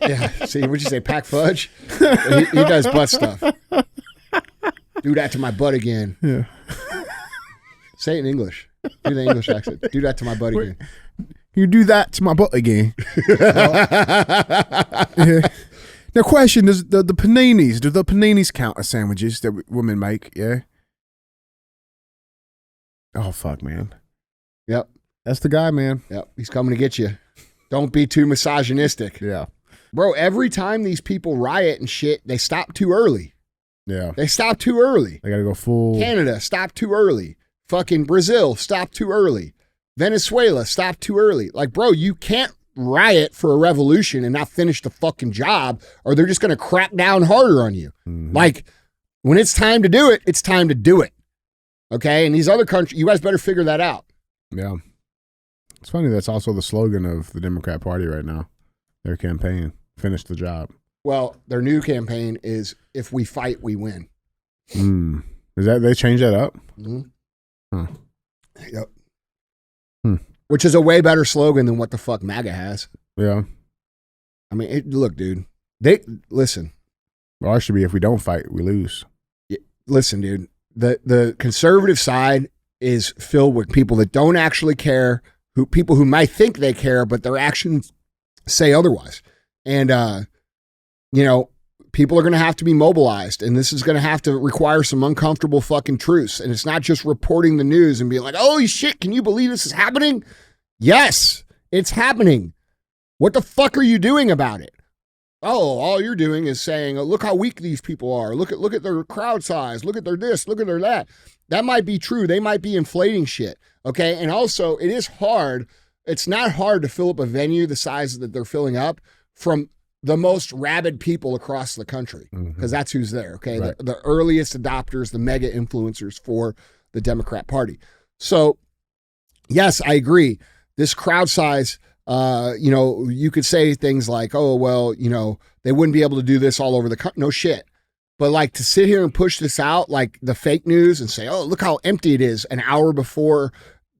Yeah. See, what'd you say? Pack fudge? He does butt stuff. Do that to my butt again. Yeah. Say it in English. Do the English accent. Do that to my butt again. You do that to my butt again. Yeah. Now, question, does the paninis, do the paninis count as sandwiches that women make? Yeah. Oh, fuck, man. Yep. That's the guy, man. Yep. He's coming to get you. Don't be too misogynistic. Yeah. Bro, every time these people riot and shit, they stop too early. Yeah. They stop too early. They got to go full. Canada, stop too early. Fucking Brazil, stop too early. Venezuela, stop too early. Like, bro, you can't riot for a revolution and not finish the fucking job, or they're just going to crack down harder on you. Mm-hmm. Like, when it's time to do it, it's time to do it. Okay? And these other countries, you guys better figure that out. Yeah. It's funny, that's also the slogan of the Democrat Party right now. Their campaign, finish the job. Well, their new campaign is, if we fight, we win. Is that, they changed that up? Mm-hmm. Huh. Yep. Which is a way better slogan than what the fuck MAGA has. Yeah. I mean, look, dude. Listen. Well, ours should be, if we don't fight, we lose. Listen, dude. The conservative side is filled with people that don't actually care, people who might think they care, but their actions say otherwise. And, people are going to have to be mobilized, and this is going to have to require some uncomfortable fucking truths. And it's not just reporting the news and being like, holy shit, can you believe this is happening? Yes, it's happening. What the fuck are you doing about it? Oh, all you're doing is saying, oh, look how weak these people are. Look at their crowd size. Look at their this. Look at their that. That might be true. They might be inflating shit. Okay. And also, it is hard. It's not hard to fill up a venue the size that they're filling up from the most rabid people across the country, because that's who's there. Okay. Right. The earliest adopters, the mega influencers for the Democrat Party. So, yes, I agree. This crowd size, you could say things like, oh, well, they wouldn't be able to do this all over the country. No shit. But like to sit here and push this out, like the fake news, and say, oh, look how empty it is an hour before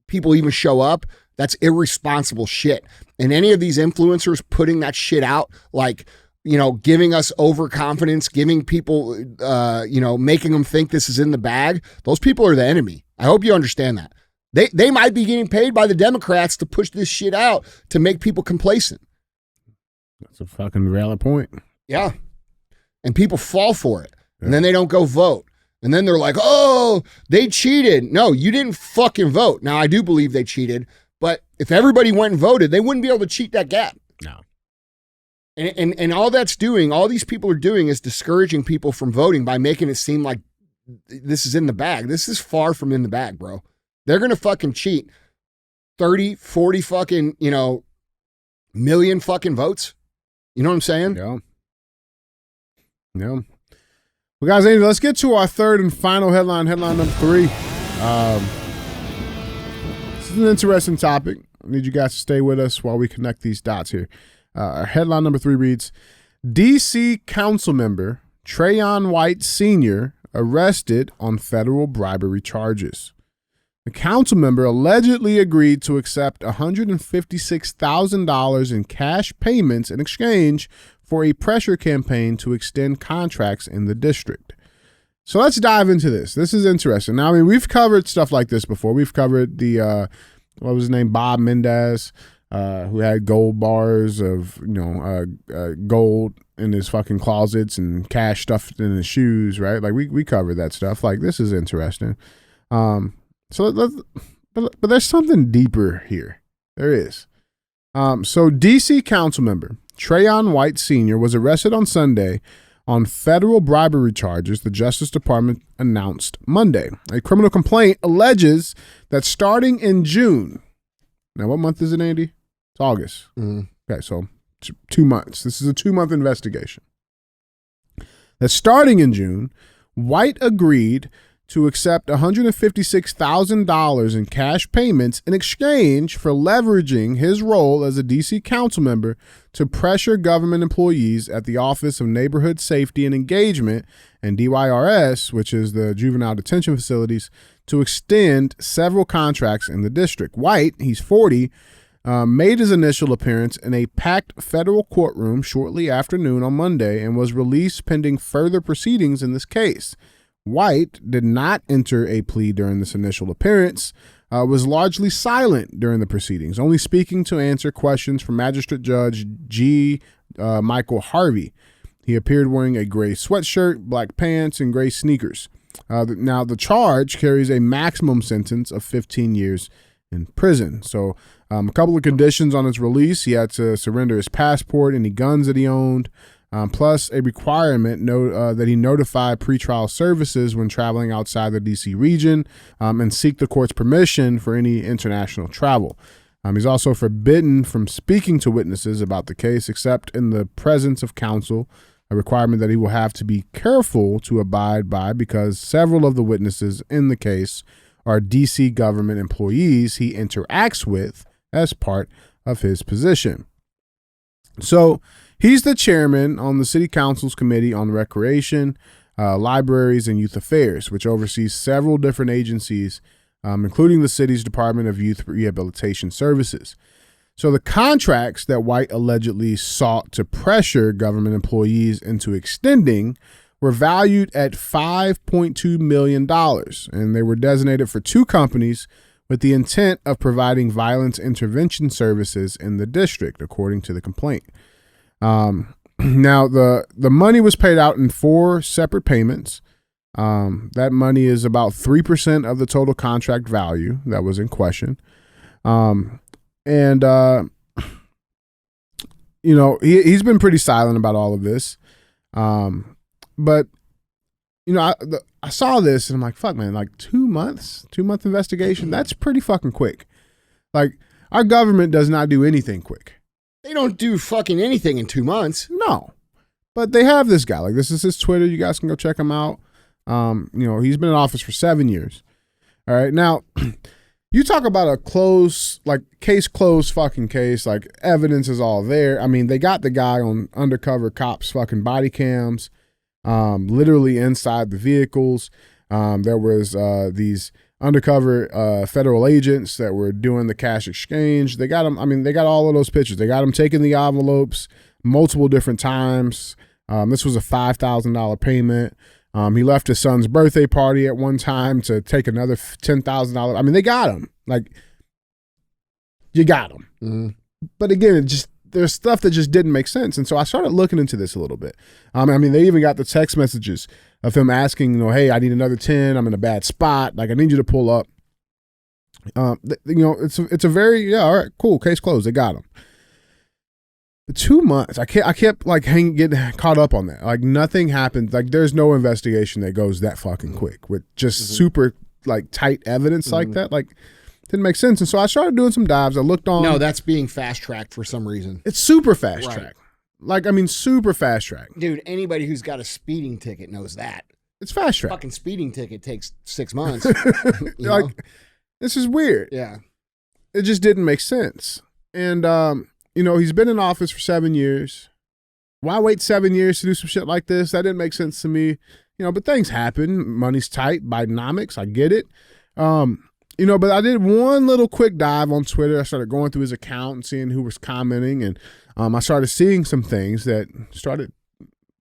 people even show up. That's irresponsible shit. And any of these influencers putting that shit out, like, giving us overconfidence, giving people, making them think this is in the bag. Those people are the enemy. I hope you understand that. They might be getting paid by the Democrats to push this shit out to make people complacent. That's a fucking valid point. Yeah. And people fall for it. Yeah. And then they don't go vote. And then they're like, oh, they cheated. No, you didn't fucking vote. Now, I do believe they cheated. But if everybody went and voted, they wouldn't be able to cheat that gap. No. And all that's doing, all these people are doing is discouraging people from voting by making it seem like this is in the bag. This is far from in the bag, bro. They're going to fucking cheat 30, 40 fucking, million fucking votes. You know what I'm saying? Yeah. Yeah. Well, guys, anyway, let's get to our third and final headline number 3. This is an interesting topic. I need you guys to stay with us while we connect these dots here. Our headline number 3 reads, D.C. council member Trayon White Sr. arrested on federal bribery charges. The council member allegedly agreed to accept $156,000 in cash payments in exchange for a pressure campaign to extend contracts in the district. So let's dive into this. This is interesting. Now, I mean, we've covered stuff like this before. We've covered the, what was his name? Bob Mendez, who had gold bars of, gold in his fucking closets and cash stuffed in his shoes, right? Like we covered that stuff. Like, this is interesting. But there's something deeper here. There is. So D.C. council member Trayon White Sr. was arrested on Sunday on federal bribery charges, the Justice Department announced Monday. A criminal complaint alleges that starting in June, now what month is it, Andy? It's August. Mm-hmm. Okay, so 2 months. This is a 2-month investigation. That starting in June, White agreed to accept $156,000 in cash payments in exchange for leveraging his role as a D.C. council member to pressure government employees at the Office of Neighborhood Safety and Engagement and DYRS, which is the juvenile detention facilities, to extend several contracts in the district. White, he's 40, made his initial appearance in a packed federal courtroom shortly after noon on Monday and was released pending further proceedings in this case. White did not enter a plea during this initial appearance, was largely silent during the proceedings, only speaking to answer questions from Magistrate Judge G. Michael Harvey. He appeared wearing a gray sweatshirt, black pants, and gray sneakers. Now, the charge carries a maximum sentence of 15 years in prison. So a couple of conditions on his release: he had to surrender his passport, any guns that he owned, plus a requirement that he notify pretrial services when traveling outside the D.C. region and seek the court's permission for any international travel. He's also forbidden from speaking to witnesses about the case except in the presence of counsel, a requirement that he will have to be careful to abide by because several of the witnesses in the case are D.C. government employees he interacts with as part of his position. So he's the chairman on the city council's committee on recreation, libraries, and youth affairs, which oversees several different agencies, including the city's Department of Youth Rehabilitation Services. So the contracts that White allegedly sought to pressure government employees into extending were valued at $5.2 million, and they were designated for 2 companies with the intent of providing violence intervention services in the district, according to the complaint. Now, the money was paid out in 4 separate payments. That money is about 3% of the total contract value that was in question. You know, he's been pretty silent about all of this. But, you know, I saw this and I'm like, fuck, man, like 2 months, 2-month investigation. That's pretty fucking quick. Like, our government does not do anything quick. They don't do fucking anything in 2 months. No. But they have this guy. Like, this is his Twitter. You guys can go check him out. You know, he's been in office for 7 years. All right. Now, you talk about a close, like case closed fucking case, like evidence is all there. I mean, they got the guy on undercover cops fucking body cams, literally inside the vehicles. There was these undercover federal agents that were doing the cash exchange. They got them. I mean, they got all of those pictures. They got them taking the envelopes multiple different times. This was a $5,000 payment. He left his son's birthday party at one time to take another $10,000. I mean, they got him. Like, you got him. Mm-hmm. But again, there's stuff that just didn't make sense. And so I started looking into this a little bit. I mean, they even got the text messages of him asking, you know, hey, I need another 10. I'm in a bad spot. Like, I need you to pull up. You know, it's a very, all right, cool. Case closed. They got him. 2 months. I kept like getting caught up on that. Like, nothing happened. Like, there's no investigation that goes that fucking quick with just super like tight evidence like that. Like, didn't make sense. And so I started doing some dives. I looked on. No, that's being fast tracked for some reason. It's super fast track. Like, I mean, super fast track. Dude, anybody who's got a speeding ticket knows that. It's fast track. Fucking speeding ticket takes 6 months. Like, this is weird. Yeah. It just didn't make sense. And you know, he's been in office for 7 years. Why wait 7 years to do some shit like this? That didn't make sense to me. You know, but things happen. Money's tight. Bidenomics. I get it. You know, but I did one little quick dive on Twitter. I started going through his account and seeing who was commenting. And I started seeing some things that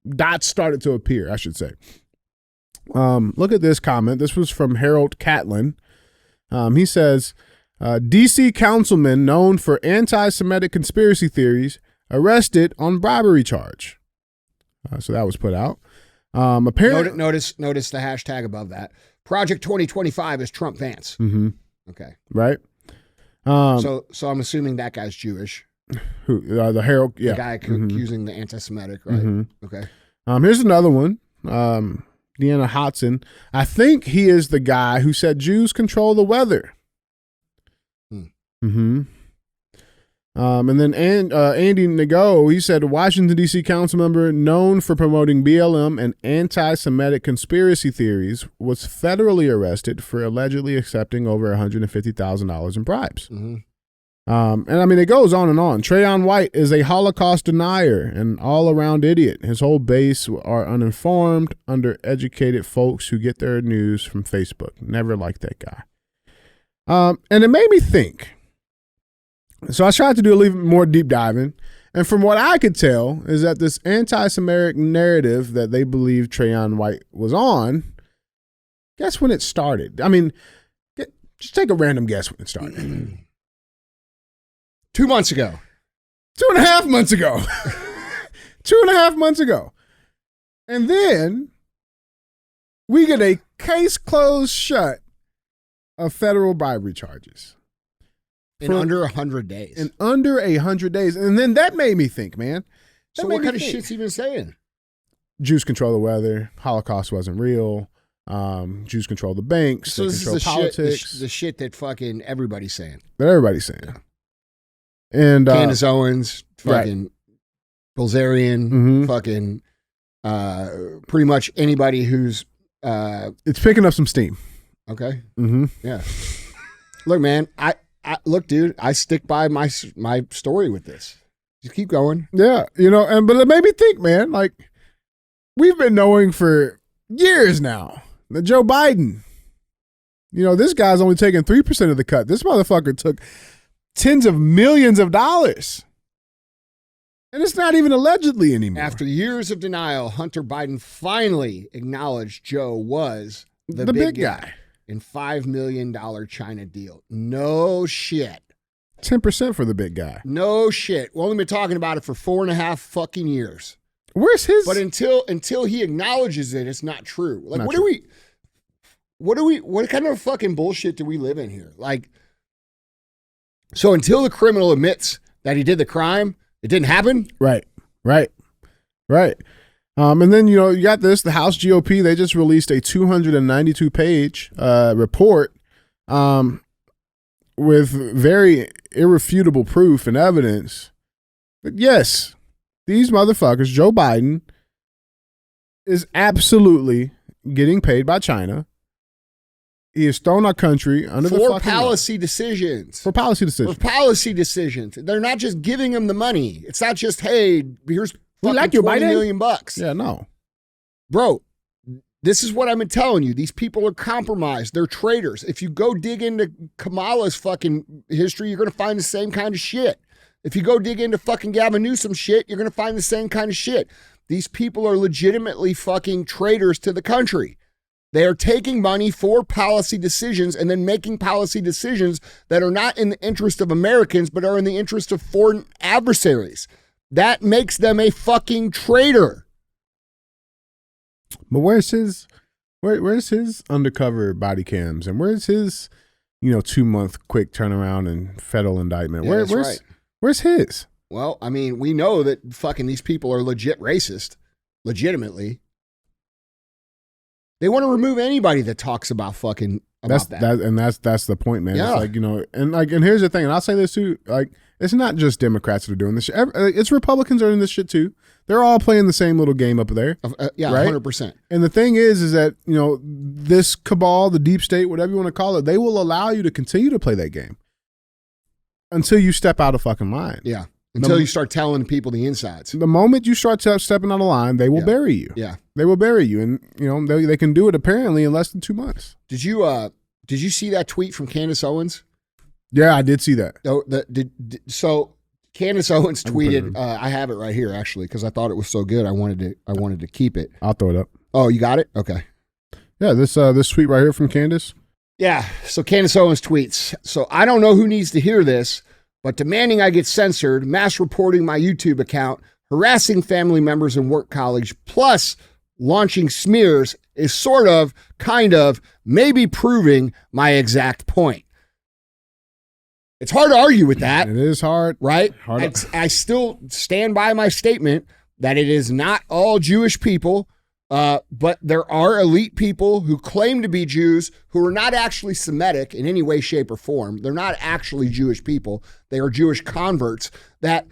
dots started to appear, I should say. Look at this comment. This was from Harold Catlin. He says, D.C. councilman known for anti-Semitic conspiracy theories arrested on bribery charge. So that was put out. Apparently, notice the hashtag above that. Project 2025 is Trump Vance. Mm-hmm. Okay. Right. So I'm assuming that guy's Jewish. Who? The Harold? Yeah. The guy accusing the anti-Semitic, right? Mm-hmm. Okay. Here's another one. Deanna Hodson. I think he is the guy who said Jews control the weather. Mm-hmm. And then Andy Nago, he said a Washington, D.C. council member known for promoting BLM and anti-Semitic conspiracy theories was federally arrested for allegedly accepting over $150,000 in bribes. Mm-hmm. And I mean, it goes on and on. Trayon White is a Holocaust denier and all-around idiot. His whole base are uninformed, undereducated folks who get their news from Facebook. Never liked that guy. And it made me think. So I tried to do a little more deep diving. And from what I could tell is that this anti-Semitic narrative that they believe Trayon White was on, guess when it started? I mean, just take a random guess when it started. 2 months ago. 2.5 months ago. 2.5 months ago. And then we get a case closed shut of federal bribery charges. In under 100 days. In under 100 days. And then that made me think, man. So what kind of shit's he been saying? Jews control the weather. Holocaust wasn't real. Jews control the banks. So they this control is politics. the shit that fucking everybody's saying. That everybody's saying. Yeah. And Candace Owens, fucking Bilzerian, fucking pretty much anybody who's it's picking up some steam. Okay. Mm-hmm. Yeah. Look, man, look, dude, I stick by my story with this. Just keep going. Yeah, you know, but it made me think, man, like we've been knowing for years now that Joe Biden, you know, this guy's only taking 3% of the cut. This motherfucker took tens of millions of dollars. And it's not even allegedly anymore. After years of denial, Hunter Biden finally acknowledged Joe was the big guy. In $5 million China deal. No shit. 10% for the big guy. No shit. We've only been talking about it for 4.5 fucking years. Where's his? But until he acknowledges it, it's not true. Like, Not what true. what kind of fucking bullshit do we live in here? Like, so until the criminal admits that he did the crime, it didn't happen? Right. And then, you got this, the House GOP, they just released a 292-page report with very irrefutable proof and evidence that, yes, these motherfuckers, Joe Biden, is absolutely getting paid by China. He has thrown our country under the fucking policy decisions. For policy decisions. For policy decisions. They're not just giving him the money. It's not just, hey, here's We like fucking you, $20 Biden. million bucks. Yeah, no. Bro, this is what I've been telling you. These people are compromised. They're traitors. If you go dig into Kamala's fucking history, you're going to find the same kind of shit. If you go dig into fucking Gavin Newsom shit, you're going to find the same kind of shit. These people are legitimately fucking traitors to the country. They are taking money for policy decisions and then making policy decisions that are not in the interest of Americans, but are in the interest of foreign adversaries. That makes them a fucking traitor. But where's his undercover body cams, and where's his 2-month quick turnaround and federal indictment? Yeah, that's right. Where's his? Well, I mean, we know that fucking these people are legit racist, legitimately. They want to remove anybody that talks about fucking about That's the point, man. Yeah. It's and here's the thing, and I'll say this too, it's not just Democrats that are doing this shit. It's Republicans are in this shit too. They're all playing the same little game up there. Yeah, right? 100%. And the thing is that, this cabal, the deep state, whatever you want to call it, they will allow you to continue to play that game until you step out of fucking line. Yeah. Until you start telling people the insides. The moment you start stepping out of line, they will bury you. Yeah. They will bury you. And, they can do it apparently in less than 2 months. Did you see that tweet from Candace Owens? Yeah, I did see that. So Candace Owens tweeted, I have it right here actually, because I thought it was so good. I wanted to keep it. I'll throw it up. Oh, you got it? Okay. Yeah, this tweet right here from Candace. Yeah. So Candace Owens tweets, so I don't know who needs to hear this, but demanding I get censored, mass reporting my YouTube account, harassing family members and work colleagues, plus launching smears is sort of, kind of, maybe proving my exact point. It's hard to argue with that. It is hard. Right? I still stand by my statement that it is not all Jewish people, but there are elite people who claim to be Jews who are not actually Semitic in any way, shape, or form. They're not actually Jewish people. They are Jewish converts that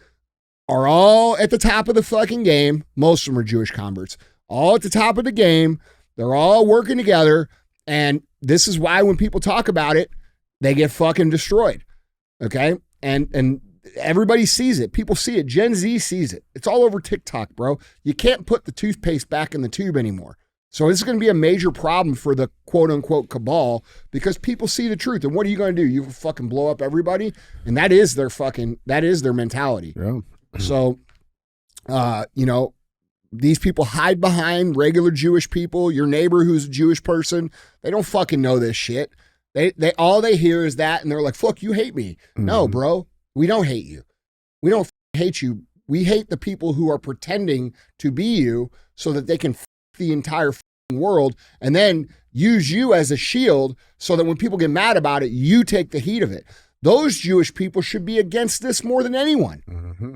are all at the top of the fucking game. Most of them are Jewish converts. All at the top of the game. They're all working together. And this is why when people talk about it, they get fucking destroyed. Okay? And everybody sees it. People see it. Gen Z sees it. It's all over TikTok, bro. You can't put the toothpaste back in the tube anymore. So this is going to be a major problem for the quote unquote cabal because people see the truth. And what are you going to do? You fucking blow up everybody? And that is their mentality. Yeah. So, these people hide behind regular Jewish people. Your neighbor who's a Jewish person, they don't fucking know this shit. They all they hear is that, and they're like, "Fuck, you hate me." Mm-hmm. No, bro, we don't hate you. We don't hate you. We hate the people who are pretending to be you so that they can the entire world and then use you as a shield so that when people get mad about it, you take the heat of it. Those Jewish people should be against this more than anyone. Mm-hmm.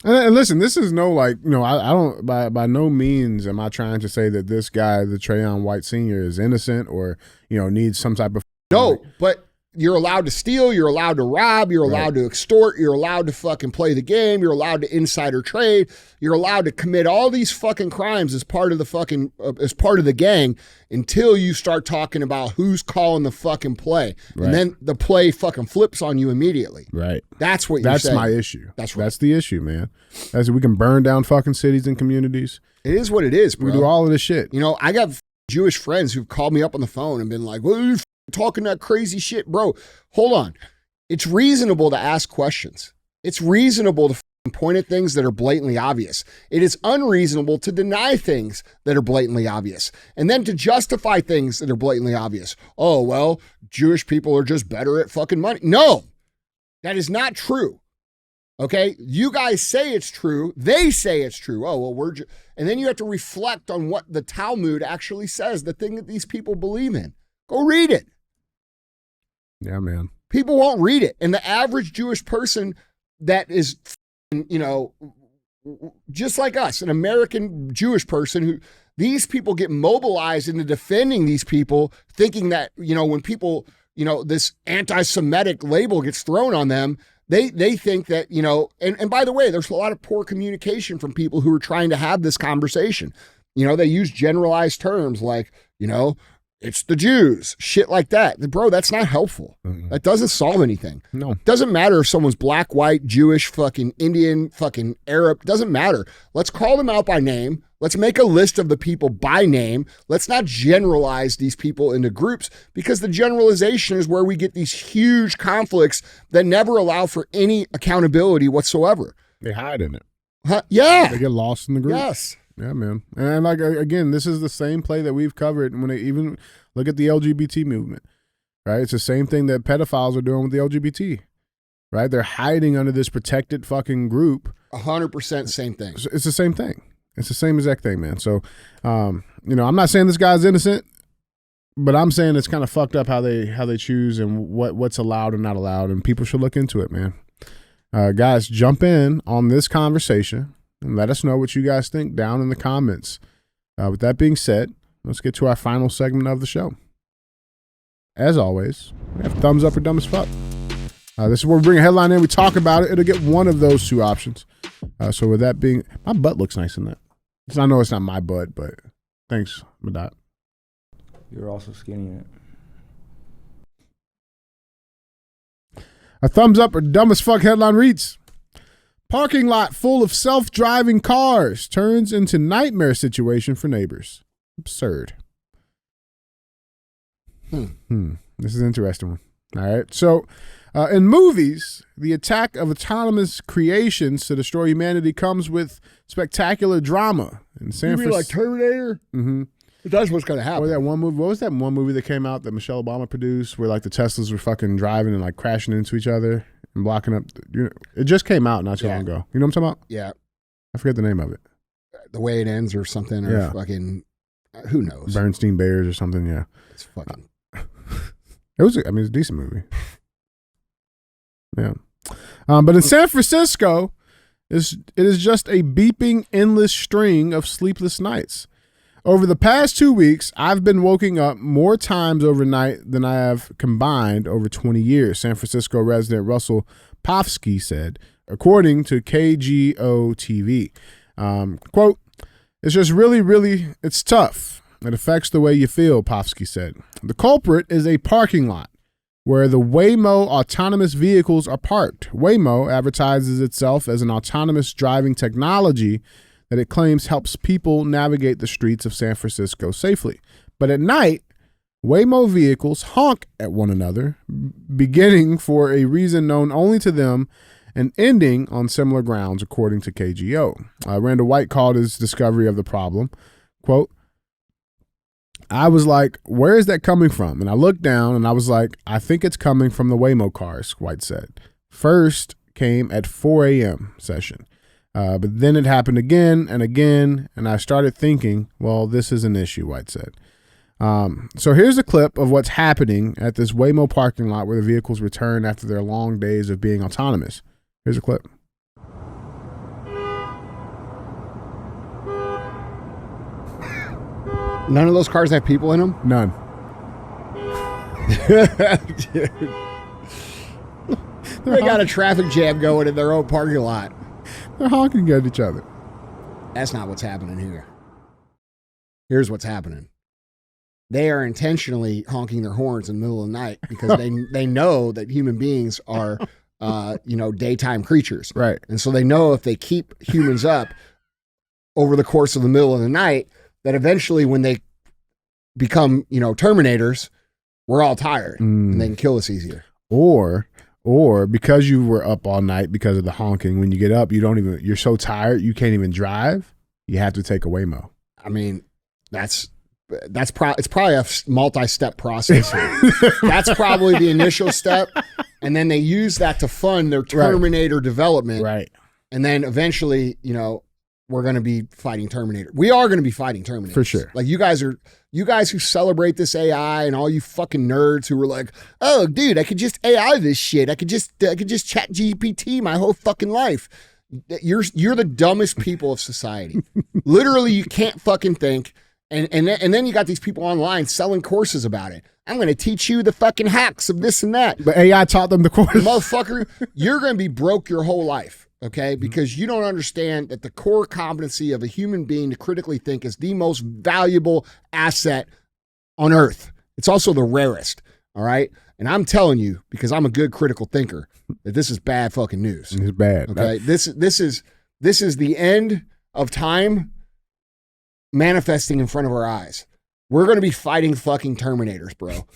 And listen, this is no I don't by no means am I trying to say that this guy, the Trayon White Sr, is innocent or, needs some type of. No, but you're allowed to steal. You're allowed to rob. You're allowed to extort. You're allowed to fucking play the game. You're allowed to insider trade. You're allowed to commit all these fucking crimes as part of the as part of the gang until you start talking about who's calling the fucking play. Right. And then the play fucking flips on you immediately. Right. That's what you're saying. That's my issue. That's right. That's the issue, man. We can burn down fucking cities and communities. It is what it is, bro. We do all of this shit. I got Jewish friends who've called me up on the phone and been like, well, you're talking that crazy shit, bro. Hold on. It's reasonable to ask questions. It's reasonable to point at things that are blatantly obvious. It is unreasonable to deny things that are blatantly obvious and then to justify things that are blatantly obvious. Oh, well, Jewish people are just better at fucking money. No, that is not true. Okay, you guys say it's true. They say it's true. Oh, well, and then you have to reflect on what the Talmud actually says, the thing that these people believe in. Go read it. Yeah, man. People won't read it. And the average Jewish person that is, just like us, an American Jewish person these people get mobilized into defending these people, thinking that, when people, this anti-Semitic label gets thrown on them, they think that, and by the way, there's a lot of poor communication from people who are trying to have this conversation. They use generalized terms like, it's the Jews, shit like that. Bro, that's not helpful. Mm-hmm. That doesn't solve anything. No. It doesn't matter if someone's black, white, Jewish, fucking Indian, fucking Arab. It doesn't matter. Let's call them out by name. Let's make a list of the people by name. Let's not generalize these people into groups, because the generalization is where we get these huge conflicts that never allow for any accountability whatsoever. They hide in it. Huh? Yeah. They get lost in the group. Yes. Yeah, man. And again, this is the same play that we've covered when they even look at the LGBT movement, right? It's the same thing that pedophiles are doing with the LGBT, right? They're hiding under this protected fucking group. 100% same thing. It's the same thing. It's the same exact thing, man. So, I'm not saying this guy's innocent, but I'm saying it's kind of fucked up how they choose and what's allowed and not allowed, and people should look into it, man. Guys, jump in on this conversation and let us know what you guys think down in the comments. With that being said, let's get to our final segment of the show. As always, we have thumbs up or dumb as fuck. This is where we bring a headline in, we talk about it. It'll get one of those two options. So with that being, my butt looks nice in that. I know it's not my butt, but thanks, Madot. You're also skinny in it. A thumbs up or dumb as fuck headline reads: parking lot full of self-driving cars turns into nightmare situation for neighbors. Absurd. This is an interesting one. All right. So in movies, the attack of autonomous creations to destroy humanity comes with spectacular drama. In San Francisco, like Terminator? Mm-hmm. That's what's going to happen. Or that one movie. What was that one movie that came out that Michelle Obama produced, where like the Teslas were fucking driving and like crashing into each other and blocking up? It just came out not too long ago. You know what I'm talking about? Yeah. I forget the name of it. The Way It Ends or something, or fucking, who knows? Bernstein Bears or something. Yeah. It's fucking. It's a decent movie. Yeah. But in San Francisco, it is just a beeping endless string of sleepless nights. Over the past 2 weeks, I've been woken up more times overnight than I have combined over 20 years, San Francisco resident Russell Pofsky said, according to KGO-TV. Quote, it's just really, it's tough. It affects the way you feel, Pofsky said. The culprit is a parking lot where the Waymo autonomous vehicles are parked. Waymo advertises itself as an autonomous driving technology that it claims helps people navigate the streets of San Francisco safely. But at night, Waymo vehicles honk at one another, beginning for a reason known only to them and ending on similar grounds, according to KGO. Randall White called his discovery of the problem, quote, I was like, where is that coming from? And I looked down and I was like, I think it's coming from the Waymo cars, White said. First came at 4 a.m. session. But then it happened again and again. And I started thinking, well, this is an issue, White said. So here's a clip of what's happening at this Waymo parking lot where the vehicles return after their long days of being autonomous. Here's a clip. None of those cars have people in them? None. Dude. They got a traffic jam going in their own parking lot. They're honking at each other. That's not what's happening here. Here's what's happening. They are intentionally honking their horns in the middle of the night because they know that human beings are, daytime creatures. Right. And so they know if they keep humans up over the course of the middle of the night, that eventually when they become, Terminators, we're all tired and they can kill us easier. Or because you were up all night because of the honking, when you get up, you're so tired, you can't even drive. You have to take a Waymo. I mean, that's it's probably a multi-step process. That's probably the initial step. And then they use that to fund their Terminator development. Right. And then eventually, we're going to be fighting Terminator. We are going to be fighting Terminator. For sure. Like you guys who celebrate this AI and all you fucking nerds who were like, oh, dude, I could just AI this shit. I could just chat GPT my whole fucking life. You're the dumbest people of society. Literally, you can't fucking think. And then you got these people online selling courses about it. I'm going to teach you the fucking hacks of this and that. But AI taught them the course. Motherfucker, you're going to be broke your whole life. Okay, because you don't understand that the core competency of a human being to critically think is the most valuable asset on earth. It's also the rarest, all right? And I'm telling you, because I'm a good critical thinker, that this is bad fucking news. It's bad. Okay, this is the end of time manifesting in front of our eyes. We're going to be fighting fucking Terminators, bro.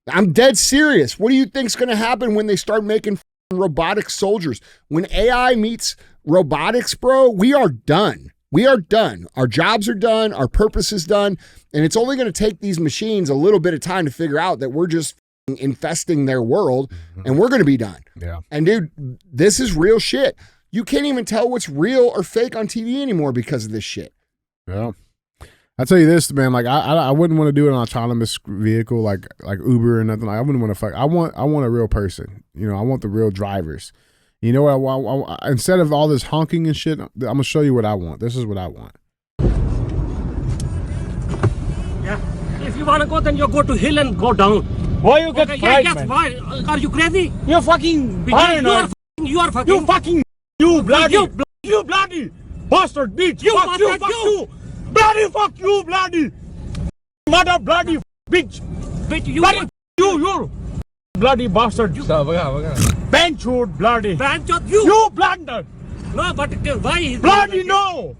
I'm dead serious. What do you think's going to happen when they start making robotic soldiers? When AI meets robotics, bro, we are done. We are done. Our jobs are done. Our purpose is done. And it's only going to take these machines a little bit of time to figure out that we're just infesting their world and we're going to be done. Yeah. And dude, this is real shit. You can't even tell what's real or fake on TV anymore because of this shit. Yeah. I'll tell you this, man. Like I wouldn't want to do an autonomous vehicle like Uber or nothing. Like, I wouldn't want to fuck. I want a real person. I want the real drivers. You know what? Instead of all this honking and shit, I'm gonna show you what I want. This is what I want. Yeah. If you wanna go, then you go to hill and go down. Why you get fried, man? Why? Are you crazy? You're fucking paranoid. You are fucking. You bloody bastard bitch. Fuck you. Bloody fuck you, bloody mother, bloody bitch. Bitch, you. Bloody you bloody bastard. Benchwood, bloody. Benchwood, you blunder. No, but why? Bloody no.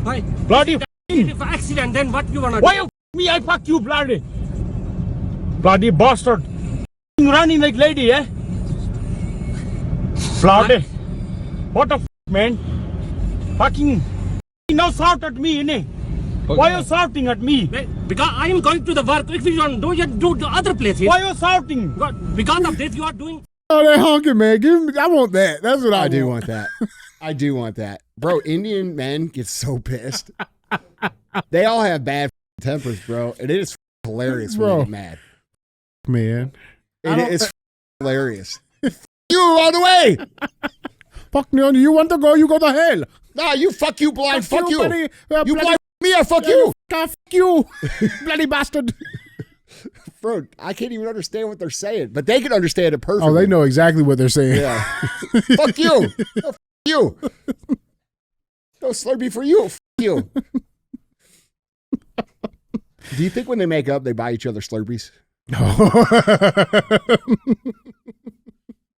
Why? Bloody. If accident, then what you wanna do? Why you me? I fuck you, bloody. Bloody bastard. Running like lady, eh? Bloody. What the man? Fucking. Now shout at me, innit? Why are you shouting at me? Because I am going to the work. If you don't do, you do the other places. Why are you shouting? Because of this, you are doing. Oh, they're honking, man. Give me. I want that. That's what I do want that. I do want that, bro. Indian men get so pissed. They all have bad tempers, bro, and it is hilarious when they get mad. Man, it's hilarious. You on the way. Fuck no, you want to go? You go to hell. Nah, you fuck you blind. Fuck you. Buddy, You blind me. I fuck you. Fuck you, bloody bastard. Bro, I can't even understand what they're saying, but they can understand it perfectly. Oh, they know exactly what they're saying. Yeah. Fuck you. No, fuck you. No Slurpee for you. Fuck you. Do you think when they make up, they buy each other Slurpees?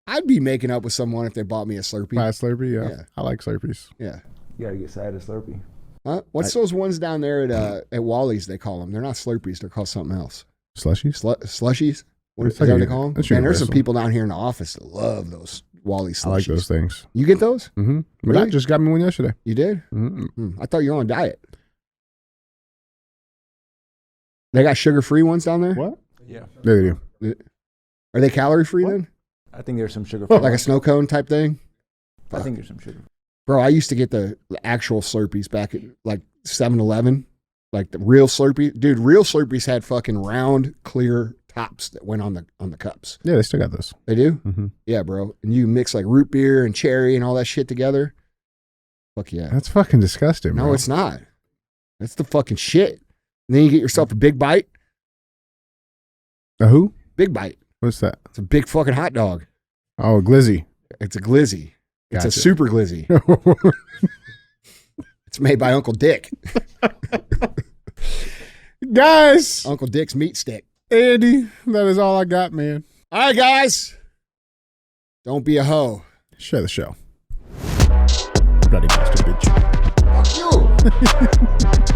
I'd be making up with someone if they bought me a Slurpee. Buy a Slurpee, yeah. I like Slurpees. Yeah. You gotta get side of Slurpee. Huh? What's those ones down there at Wally's? They call them. They're not Slurpees. They're called something else. Slushies. Slushies. What is that what they call them? Man, there's some people down here in the office that love those Wally's slushies. I like those things. You get those? Mm-hmm. Really? I just got me one yesterday. You did? Mm-hmm. I thought you were on a diet. They got sugar-free ones down there? What? Yeah. There they do. Are they calorie-free then? I think there's some sugar. Like a snow cone type thing? I think there's some sugar. Bro, I used to get the actual Slurpees back at like 7-Eleven. Like the real Slurpee. Dude, real Slurpees had fucking round, clear tops that went on the cups. Yeah, they still got those. They do? Mm-hmm. Yeah, bro. And you mix like root beer and cherry and all that shit together. Fuck yeah. That's fucking disgusting, bro. No, it's not. That's the fucking shit. And then you get yourself a Big Bite. A who? Big Bite. What's that? It's a big fucking hot dog. Oh, a glizzy. It's a glizzy. It's Gotcha. a super glizzy. It's made by Uncle Dick. Guys. Uncle Dick's meat stick. Andy, that is all I got, man. All right, guys. Don't be a hoe. Share the show. Bloody bastard bitch. Fuck you.